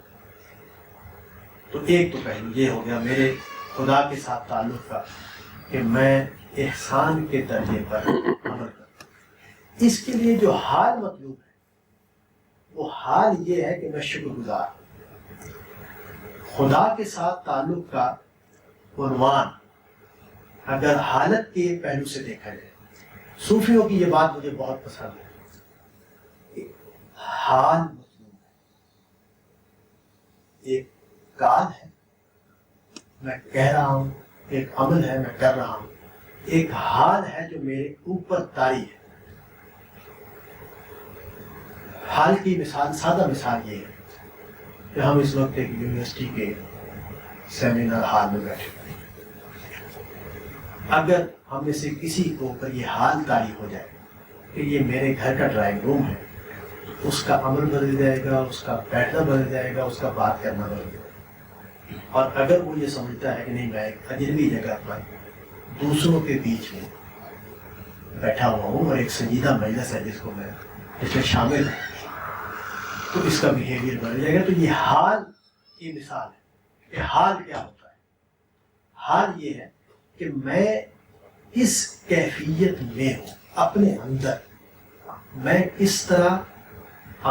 S1: تو ایک تو پہلو یہ ہو گیا میرے خدا کے ساتھ تعلق کا کہ میں احسان کے درجے پر عمل کروں۔ اس کے لیے جو حال مطلوب ہے وہ حال یہ ہے کہ میں شکر گزار ہوں۔ خدا کے ساتھ تعلق کا عنوان اگر حالت کے پہلو سے دیکھا جائے، صوفیوں کی یہ بات مجھے بہت پسند ہے کہ حال مطلوب ہے، ایک کال ہے میں کہہ رہا ہوں، ایک عمل ہے میں کر رہا ہوں، ایک حال ہے جو میرے اوپر طاری ہے۔ حال کی مثال، سادہ مثال یہ ہے کہ ہم اس وقت ایک یونیورسٹی کے سیمینار ہال میں بیٹھے ہوئے ہیں۔ اگر ہم میں سے کسی کو اوپر یہ حال طاری ہو جائے کہ یہ میرے گھر کا ڈرائنگ روم ہے، تو اس کا عمل بدل جائے گا، اس کا بیٹھنا بدل جائے گا، اس کا بات کرنا بدل جائے گا۔ اور اگر وہ یہ سمجھتا ہے کہ نہیں میں ایک اجنبی جگہ پر دوسروں کے بیچ میں بیٹھا ہوا ہوں اور ایک سنجیدہ مجلس ہے جس کو میں اس میں شامل ہوں، تو اس کا بیہیویئر بدل جائے گا۔ تو یہ حال کی مثال ہے کہ حال کیا ہوتا ہے۔ حال یہ ہے کہ میں اس کیفیت میں ہوں اپنے اندر، میں کس طرح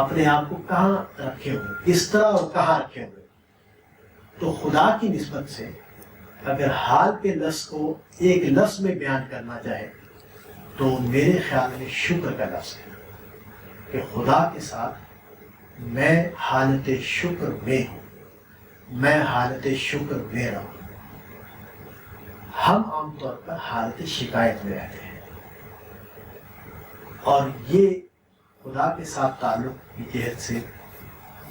S1: اپنے آپ کو کہاں رکھے ہوئے، کس طرح اور کہاں رکھے ہوئے۔ تو خدا کی نسبت سے اگر حال کے لفظ کو ایک لفظ میں بیان کرنا چاہے تو میرے خیال میں شکر کا لفظ ہے کہ خدا کے ساتھ میں حالت شکر میں ہوں، میں حالت شکر میں رہوں۔ ہم عام طور پر حالت شکایت میں رہتے ہیں، اور یہ خدا کے ساتھ تعلق کی جہت سے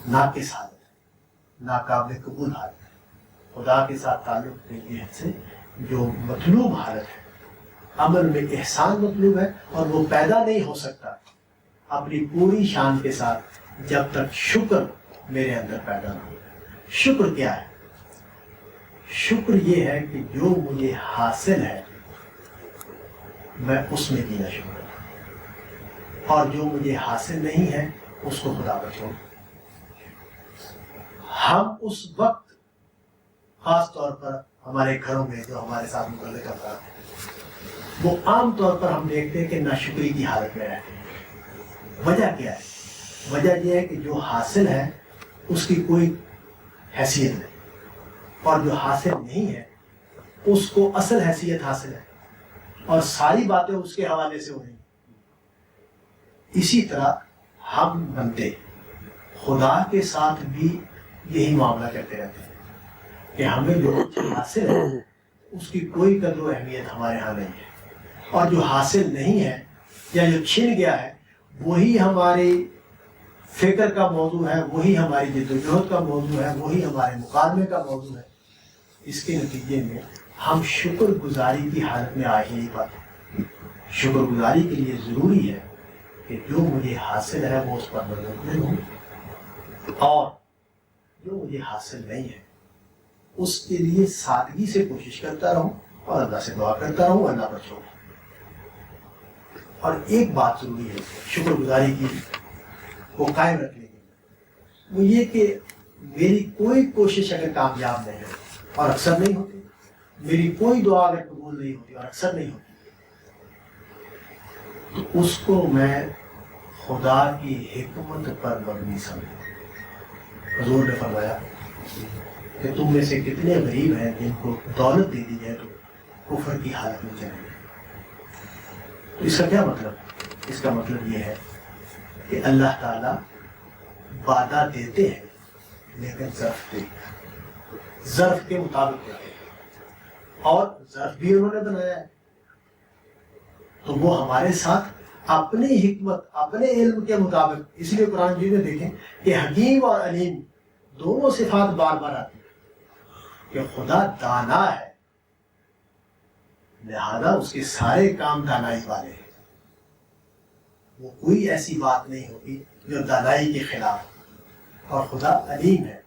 S1: ناقص حالت ہے، ناقابل قبول حالت ہے۔ خدا کے ساتھ تعلق کی جہت سے جو مطلوب حالت ہے، عمل میں احسان مطلوب ہے، اور وہ پیدا نہیں ہو سکتا اپنی پوری شان کے ساتھ جب تک شکر میرے اندر پیدا نہ ہو۔ شکر کیا ہے؟ شکر یہ ہے کہ جو مجھے حاصل ہے میں اس میں جینا شکر کروں، اور جو مجھے حاصل نہیں ہے اس کو خدا پر چھوڑ۔ ہم اس وقت خاص طور پر ہمارے گھروں میں جو ہمارے ساتھ متعلق افراد ہیں، وہ عام طور پر ہم دیکھتے ہیں کہ ناشکری کی حالت میں رہتے ہیں۔ وجہ کیا ہے؟ وجہ یہ ہے کہ جو حاصل ہے اس کی کوئی حیثیت نہیں، اور جو حاصل نہیں ہے اس کو اصل حیثیت حاصل ہے، اور ساری باتیں اس کے حوالے سے ہو رہی ہیں۔ اسی طرح ہم بندے خدا کے ساتھ بھی یہی معاملہ کرتے رہتے ہیں کہ ہمیں جو حاصل ہے اس کی کوئی قدر و اہمیت ہمارے ہاں نہیں ہے، اور جو حاصل نہیں ہے یا جو چھن گیا ہے وہی ہماری فکر کا موضوع ہے، وہی ہماری جدوجہد کا موضوع ہے، وہی ہمارے مکالمے کا موضوع ہے۔ اس کے نتیجے میں ہم شکر گزاری کی حالت میں آ ہی نہیں پاتے۔ شکر گزاری کے لیے ضروری ہے کہ جو مجھے حاصل ہے وہ اس پر متمرکز ہوں، اور جو مجھے حاصل نہیں ہے اس کے لیے سادگی سے کوشش کرتا رہوں اور اللہ سے دعا کرتا رہوں، اللہ پر چھوڑوں۔ اور ایک بات ضروری ہے شکر گزاری کی کو قائم رکھنے کے لیے، وہ یہ کہ میری کوئی کوشش اگر کامیاب نہیں ہے، اور اکثر نہیں ہوتی، میری کوئی دعا اگر قبول نہیں ہوتی اور اکثر نہیں ہوتی، تو اس کو میں خدا کی حکمت پر مبنی سمجھوں۔ حضور نے فرمایا کہ تم میں سے کتنے غریب ہیں جن کو دولت دے دی جائے تو کفر کی حالت میں چلیں گے۔ تو اس کا کیا مطلب؟ اس کا مطلب یہ ہے کہ اللہ تعالیٰ وعدہ دیتے ہیں لیکن ظرف دیتے ہیں، ظرف کے مطابق دیتے ہیں، اور ظرف بھی انہوں نے بنایا ہے، تو وہ ہمارے ساتھ اپنی حکمت، اپنے علم کے مطابق۔ اس لیے قرآن مجید میں دیکھیں کہ حکیم اور علیم دونوں صفات بار بار آتی ہیں کہ خدا دانا ہے، لہذا اس کے سارے کام دانائی والے ہیں، وہ کوئی ایسی بات نہیں ہوتی جو دانائی کے خلاف ہو۔ اور خدا علیم ہے،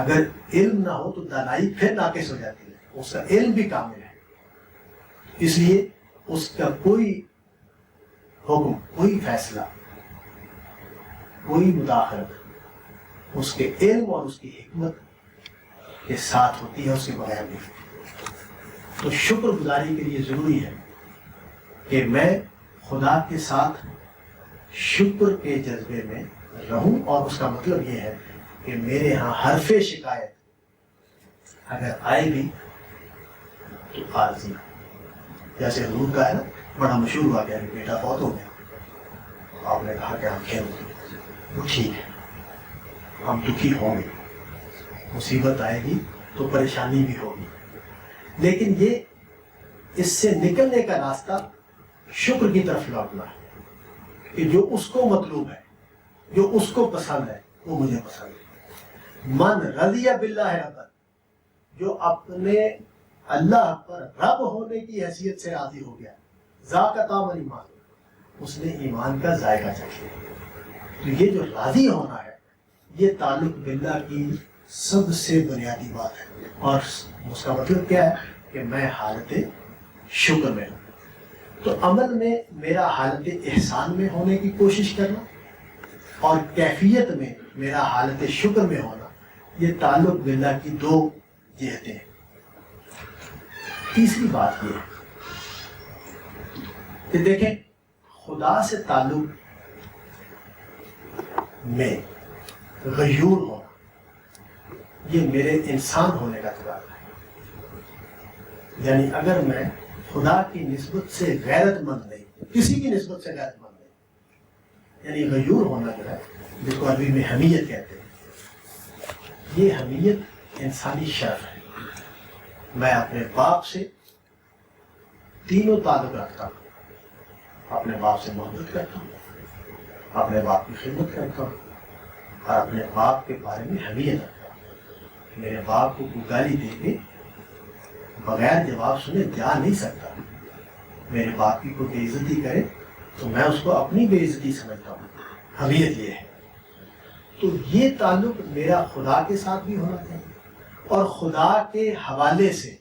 S1: اگر علم نہ ہو تو دانائی پھر ناقص ہو جاتی ہے، اس کا علم بھی کامل ہے، اس لیے اس کا کوئی حکم، کوئی فیصلہ، کوئی مداخلت اس کے علم اور اس کی حکمت کے ساتھ ہوتی ہے، اس کے بغیر نہیں۔ تو شکر گزاری کے لیے ضروری ہے کہ میں خدا کے ساتھ شکر کے جذبے میں رہوں، اور اس کا مطلب یہ ہے کہ میرے ہاں حرف شکایت اگر آئے بھی تو عارضی، جیسے حضور کا ہے نا بڑا مشہور ہوا کہ بیٹا بہت ہو گیا، آپ نے کہا کہ ہم کھیل وہ ٹھیک ہے، ہم دکھی ہوں گے، مصیبت آئے گی تو پریشانی بھی ہوگی، لیکن یہ اس سے نکلنے کا راستہ شکر کی طرف لوٹنا ہے کہ جو اس کو مطلوب ہے، جو اس کو پسند ہے وہ مجھے پسند ہے۔ من رضی باللہ ربا، جو اپنے اللہ پر رب ہونے کی حیثیت سے راضی ہو گیا، ذاق طعم الایمان، اس نے ایمان کا ذائقہ چکھ لیا۔ تو یہ جو راضی ہونا ہے یہ تعلق باللہ کی سب سے بنیادی بات ہے، اور اس کا مطلب کیا ہے کہ میں حالت شکر میں ہوں۔ تو عمل میں میرا حالت احسان میں ہونے کی کوشش کرنا اور کیفیت میں میرا حالت شکر میں ہونا، یہ تعلق باللہ کی دو جہتیں ہیں۔ تیسری بات یہ ہے کہ دیکھیں خدا سے تعلق میں غیور ہونا یہ میرے انسان ہونے کا تقاضا ہے۔ یعنی اگر میں خدا کی نسبت سے غیرت مند نہیں، کسی کی نسبت سے غیرت مند نہیں، یعنی غیور ہونا جو ہے جس کو عربی میں حمیت کہتے ہیں، یہ حمیت انسانی شرف ہے۔ میں اپنے باپ سے تینوں تعلق رکھتا ہوں، اپنے باپ سے محبت کرتا ہوں، اپنے باپ کی خدمت کرتا ہوں، اور اپنے باپ کے بارے میں حمیت رکھتا ہوں۔ میرے باپ کو کوئی گالی دے کے بغیر جواب سنے جا نہیں سکتا۔ میرے باپ کی کوئی بے عزتی کرے تو میں اس کو اپنی بے عزتی سمجھتا ہوں، حمیت یہ ہے۔ تو یہ تعلق میرا خدا کے ساتھ بھی ہونا چاہیے، اور خدا کے حوالے سے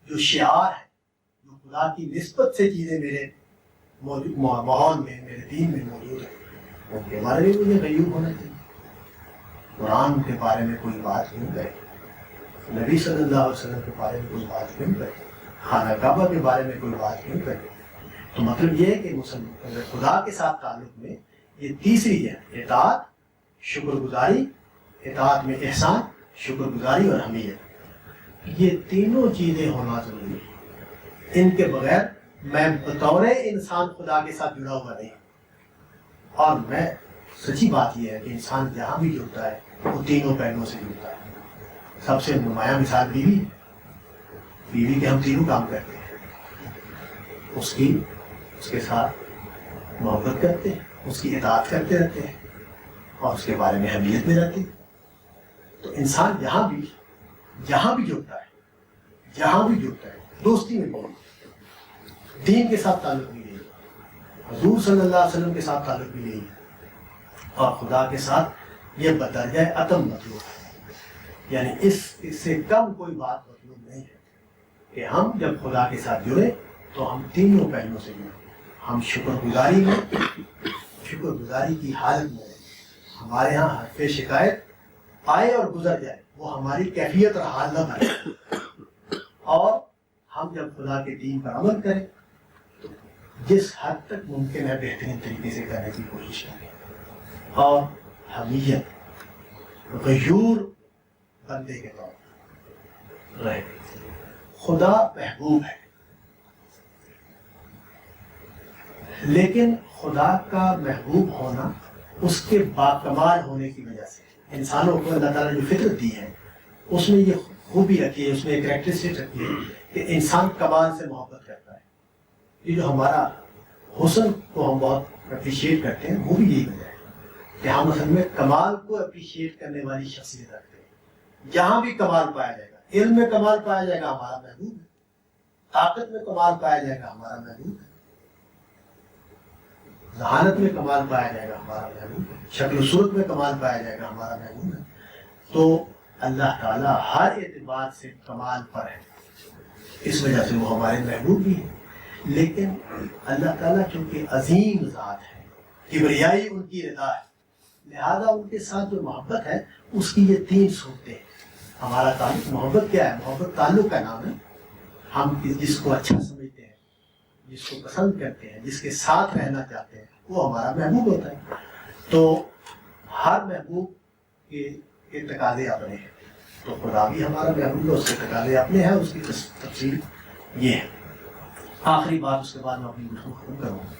S1: جو شعار ہے، جو خدا کی نسبت سے چیزیں میرے ماحول میں، میرے دین میں موجود ہیں، ان کے بارے میں مجھے غیور ہونا چاہیے۔ قرآن کے بارے میں کوئی بات کیوں کرے، نبی صلی اللہ علیہ وسلم کے بارے میں کوئی بات کیوں کرے، خانہ کعبہ کے بارے میں کوئی بات کیوں کرے؟ تو مطلب یہ ہے کہ مسلمان خدا کے ساتھ تعلق میں یہ تیسری ہے، اطاعت، شکر گزاری، اطاعت میں احسان، شکر گزاری اور حمیت، یہ تینوں چیزیں ہونا ضروری ہے۔ ان کے بغیر میں بطور انسان خدا کے ساتھ جڑا ہوا نہیں۔ اور میں سچی بات یہ ہے کہ انسان جہاں بھی جڑتا ہے وہ تینوں پہلوؤں سے جڑتا ہے۔ سب سے نمایاں مثال بیوی کے ہم تینوں کام کرتے ہیں، اس کے ساتھ محبت کرتے ہیں، اس کی اطاعت کرتے رہتے ہیں، اور اس کے بارے میں حمیت میں رہتے ہیں۔ تو انسان جہاں بھی جڑتا ہے، دوستی میں بھی، دین کے ساتھ تعلق بھی یہی ہے، حضور صلی اللہ علیہ وسلم کے ساتھ تعلق بھی یہی ہے، اور خدا کے ساتھ یہ بدرجہ عدم مطلوب ہے۔ یعنی اس سے کم کوئی بات مطلوب نہیں ہے کہ ہم جب خدا کے ساتھ جڑے تو ہم تینوں پہلوؤں سے جڑیں۔ ہم شکر گزاری کی حالت میں رہیں، ہمارے ہاں حرف شکایت آئے اور گزر جائے، وہ ہماری کیفیت اور حال نہ بنے، اور ہم جب خدا کے دین پر عمل کریں تو جس حد تک ممکن ہے بہترین طریقے سے کرنے کی کوشش کریں، اور حمیت غیور بندے کے طور پر رہے۔ خدا محبوب ہے، لیکن خدا کا محبوب ہونا اس کے باکمال ہونے کی وجہ سے، انسانوں کو اللہ تعالیٰ نے جو فطرت دی ہے اس میں یہ خوبی رکھی ہے، اس میں ایک کریکٹرسٹک رکھی ہے کہ انسان کمال سے محبت کرتا ہے۔ یہ جو ہمارا حسن کو ہم بہت اپریشیٹ کرتے ہیں، وہ بھی یہی وجہ ہے کہ ہم اصل میں کمال کو اپریشیٹ کرنے والی شخصیت رکھتے ہیں۔ جہاں بھی کمال پایا جائے گا، علم میں کمال پایا جائے گا، ہمارا محبوب ہے، طاقت میں کمال پایا جائے گا، ہمارا محبوب ہے، ذہانت میں کمال پایا جائے گا، ہمارا محبوب ہے، شکل و صورت میں کمال پایا جائے گا، ہمارا محبوب ہے۔ تو اللہ تعالیٰ ہر اعتبار سے کمال پر ہے، اس وجہ سے وہ ہمارے محبوب بھی ہیں۔ لیکن اللہ تعالیٰ چونکہ عظیم ذات ہے، کبریائی ان کی رضا ہے، لہذا ان کے ساتھ جو محبت ہے اس کی یہ 3 صورتیں ہیں. ہمارا تعلق، محبت کیا ہے؟ محبت تعلق کا نام ہے. ہم جس کو اچھا سمجھتے ہیں، جس کو پسند کرتے ہیں، جس کے ساتھ رہنا چاہتے ہیں، وہ ہمارا محبوب ہوتا ہے. تو ہر محبوب کے تقاضے اپنے ہیں. تو خدا بھی ہمارا محبوب ہے، اس کے تقاضے اپنے ہیں. اس کی تفصیل یہ ہے. آخری بات، اس کے بعد میں اپنی گفتگو ختم کروں گا.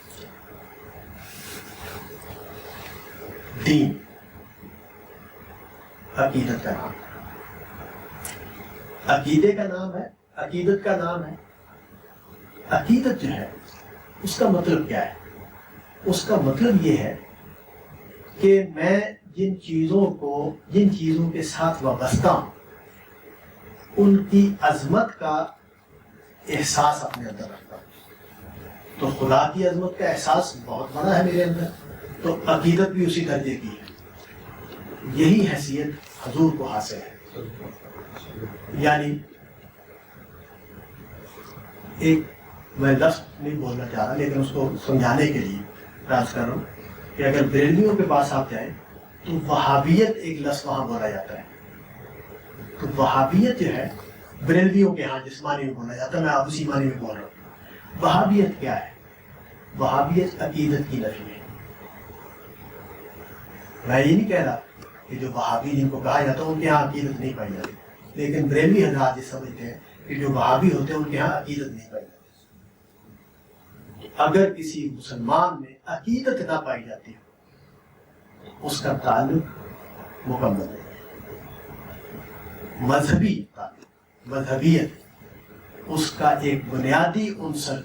S1: دین عقیدت کا نام، عقیدے کا نام ہے، عقیدت کا نام ہے. عقیدت جو ہے اس کا مطلب کیا ہے؟ اس کا مطلب یہ ہے کہ میں جن چیزوں کے ساتھ وابستہ ہوں ان کی عظمت کا احساس اپنے اندر رکھتا ہوں. تو خدا کی عظمت کا احساس بہت بڑا ہے میرے اندر، تو عقیدت بھی اسی درجے کی ہے. یہی حیثیت حضور کو حاصل ہے. یعنی ایک میں لفظ نہیں بولنا چاہ رہا، لیکن اس کو سمجھانے کے لیے راز کر رہا ہوں کہ اگر بریلویوں کے پاس آپ جائیں تو وہابیت ایک لفظ وہاں بولا جاتا ہے. تو وہابیت جو ہے بریلویوں کے ہاں جس معنی میں بولا جاتا ہے، میں آپ اسی معنی میں بول رہا ہوں. وہابیت کیا ہے؟ وہابیت عقیدت کی نفی ہے. میں یہ نہیں کہہ رہا کہ جو وہابی جن کو کہا جاتا ہے ان کے ہاں عقیدت نہیں پائی جاتی، لیکن بریلوی حضرات یہ سمجھتے ہیں کہ جو وہابی ہوتے ہیں ان کے ہاں عقیدت نہیں پائی جاتی. اگر کسی مسلمان میں عقیدت نہ پائی جاتی ہو اس کا تعلق مکمل ہے. مذہبی تعلق، مذہبیت، اس کا ایک بنیادی عنصر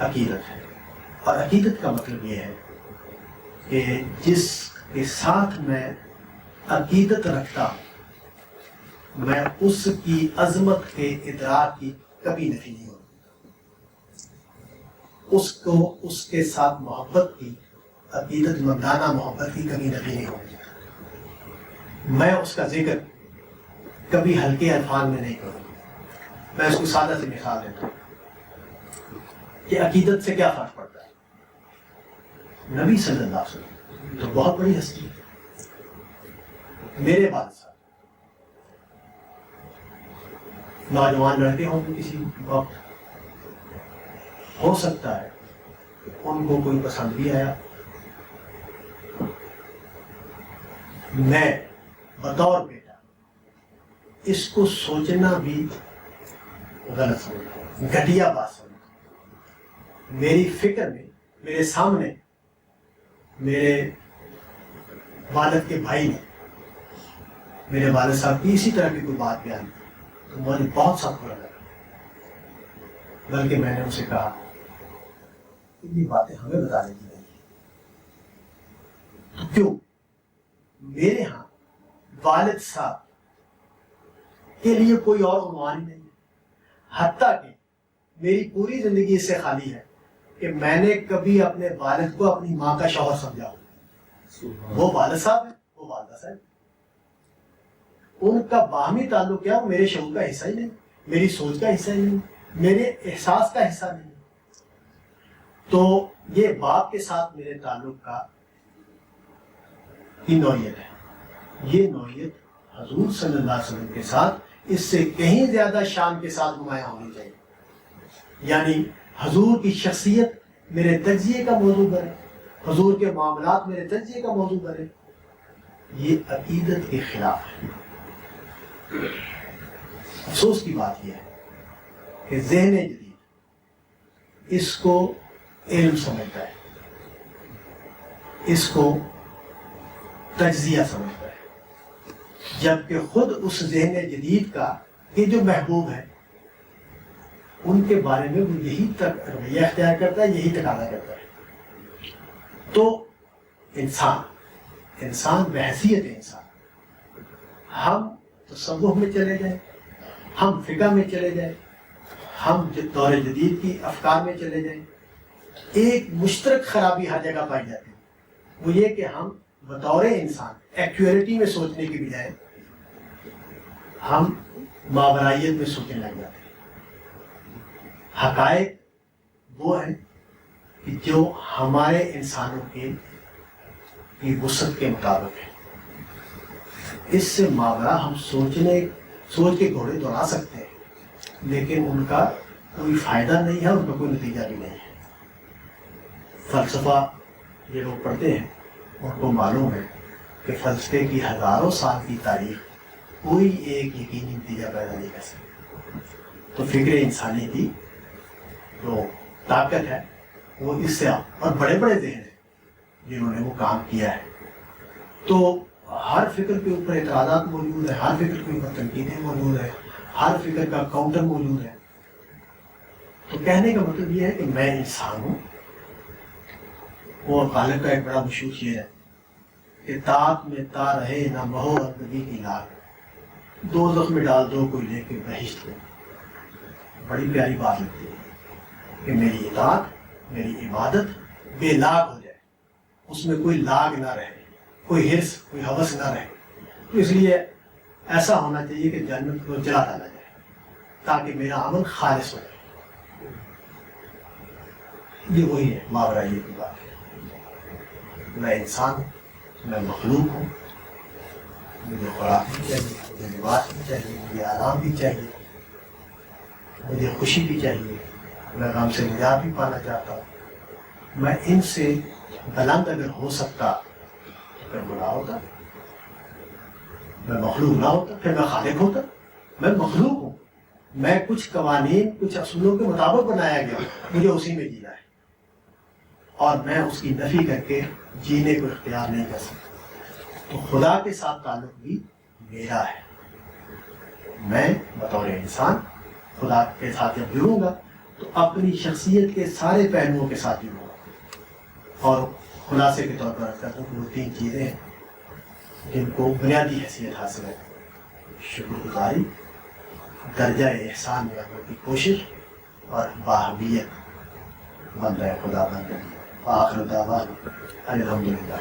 S1: عقیدت ہے. اور عقیدت کا مطلب یہ ہے کہ جس کے ساتھ میں عقیدت رکھتا ہوں میں اس کی عظمت کے ادراک کی کبھی نفی نہیں ہوتی. اس کے ساتھ محبت کی، عقیدت مندانہ محبت کی کبھی نفی نہیں ہوتی. میں اس کا ذکر کبھی ہلکے الفاظ میں نہیں کروں. میں اس کو سادہ سے مثال دیتا ہوں کہ عقیدت سے کیا فرق پڑتا ہے. نبی صلی اللہ علیہ وسلم تو بہت بڑی ہستی ہے. میرے والد صاحب نوجوان لڑکے ہوں گے، کسی وقت ہو سکتا ہے ان کو کوئی پسند بھی آیا. میں بطور بیٹا اس کو سوچنا بھی غلط سمجھتا ہوں، گھٹیا بات سمجھتا ہوں. میری فکر میں میرے سامنے میرے والد کے بھائی نے میرے والد صاحب کی اسی طرح کی کوئی بات بیان کی تو مجھے بہت سخت برا لگا. بلکہ میں نے اسے کہا کہ یہ باتیں ہمیں بتانے کی نہیں ہے. تو کیوں؟ میرے ہاں والد صاحب کے لیے کوئی اور عنوان ہی نہیں ہے. حتیٰ کہ میری پوری زندگی اس سے خالی ہے کہ میں نے کبھی اپنے والد کو اپنی ماں کا شوہر سمجھا ہو. وہ والد صاحب ہے، وہ والدہ صاحب. ان کا باہمی تعلق کیا؟ وہ میرے شعور کا حصہ ہی نہیں، میری سوچ کا حصہ ہی نہیں، میرے احساس کا حصہ نہیں. تو یہ باپ کے ساتھ میرے تعلق کا کی نوعیت ہے. یہ نوعیت حضور صلی اللہ علیہ وسلم کے ساتھ اس سے کہیں زیادہ شان کے ساتھ نمایاں ہونی چاہیے. یعنی حضور کی شخصیت میرے تجزیے کا موضوع بنے، حضور کے معاملات میرے تجزیے کا موضوع بنے. یہ عقیدت کے خلاف ہے. افسوس کی بات یہ ہے کہ ذہن جدید اس کو علم سمجھتا ہے، اس کو تجزیہ سمجھتا ہے، جبکہ خود اس ذہن جدید کا یہ جو محبوب ہے ان کے بارے میں وہ یہی تک رویہ اختیار کرتا ہے، یہی تقاضا کرتا ہے. تو انسان بحیثیت انسان ہم تصوف میں چلے جائیں، ہم فقہ میں چلے جائیں، ہم دور جدید کی افکار میں چلے جائیں، ایک مشترک خرابی ہر جگہ پائی جاتی ہے. وہ یہ کہ ہم بطور انسان ایکچوئلٹی میں سوچنے کی بجائے ہم ماورائیت میں سوچنے لگ جاتے ہیں. حقائق وہ ہیں کہ جو ہمارے انسانوں کے کی وسعت کے مطابق ہے. اس سے ماورا ہم سوچ کے گھوڑے دوڑا سکتے ہیں، لیکن ان کا کوئی فائدہ نہیں ہے، ان کا کوئی نتیجہ بھی نہیں ہے. فلسفہ یہ لوگ پڑھتے ہیں، ان کو معلوم ہے کہ فلسفے کی ہزاروں سال کی تاریخ کوئی ایک یقینی نتیجہ پیدا نہیں کر سکتی. تو فکر انسانی کی جو طاقت ہے وہ اس سے، اور بڑے بڑے ذہن ہیں جنہوں نے وہ کام کیا ہے. تو ہر فکر کے اوپر اعتراضات موجود ہیں، ہر فکر کے اوپر تنقیدیں موجود ہیں، ہر فکر کا کاؤنٹر موجود ہے. تو کہنے کا مطلب یہ ہے کہ میں انسان ہوں. وہ غالب کا ایک بڑا مشہور شعر ہے کہ طاق میں تا رہے نہ مہو اندگی کی لاگ، دوزخ میں ڈال دو کوئی لے کے بہشت کو. بڑی پیاری بات لگتی ہے کہ میری اطاعت، میری عبادت بے لاگ ہو جائے، اس میں کوئی لاگ نہ رہے، کوئی حرص، کوئی ہوس نہ رہے. تو اس لیے ایسا ہونا چاہیے کہ جنت کو جلا ڈالا جائے تاکہ میرا عمل خالص ہو جائے. یہ وہی ہے ماورا یہ کی بات ہے. میں انسان ہوں، میں مخلوق ہوں، مجھے خوراک بھی چاہیے، مجھے لباس بھی چاہیے، مجھے آرام بھی چاہیے، مجھے خوشی بھی چاہیے، میں غم سے نجات بھی پانا چاہتا ہوں. میں ان سے بلند اگر ہو سکتا تو پھر بڑا ہوتا، میں مخلوق نہ ہوتا، پھر میں خالق ہوتا. میں مخلوق ہوں، میں کچھ قوانین، کچھ اصولوں کے مطابق بنایا گیا، مجھے اسی میں جینا ہے، اور میں اس کی نفی کر کے جینے کو اختیار نہیں کر سکتا. تو خدا کے ساتھ تعلق بھی میرا ہے. میں بطور انسان خدا کے ساتھ جب جڑوں گا تو اپنی شخصیت کے سارے پہلوؤں کے ساتھ جڑوں گا. اور خلاصے کے طور پر کہتا ہوں کہ وہ 3 چیزیں ہیں جن کو بنیادی حیثیت حاصل ہے: شکر گزاری، درجہ احسان میں عمل کی کوشش، اور باہمیت بندہ خدا بن کر. آخر دعوانا الحمدللہ.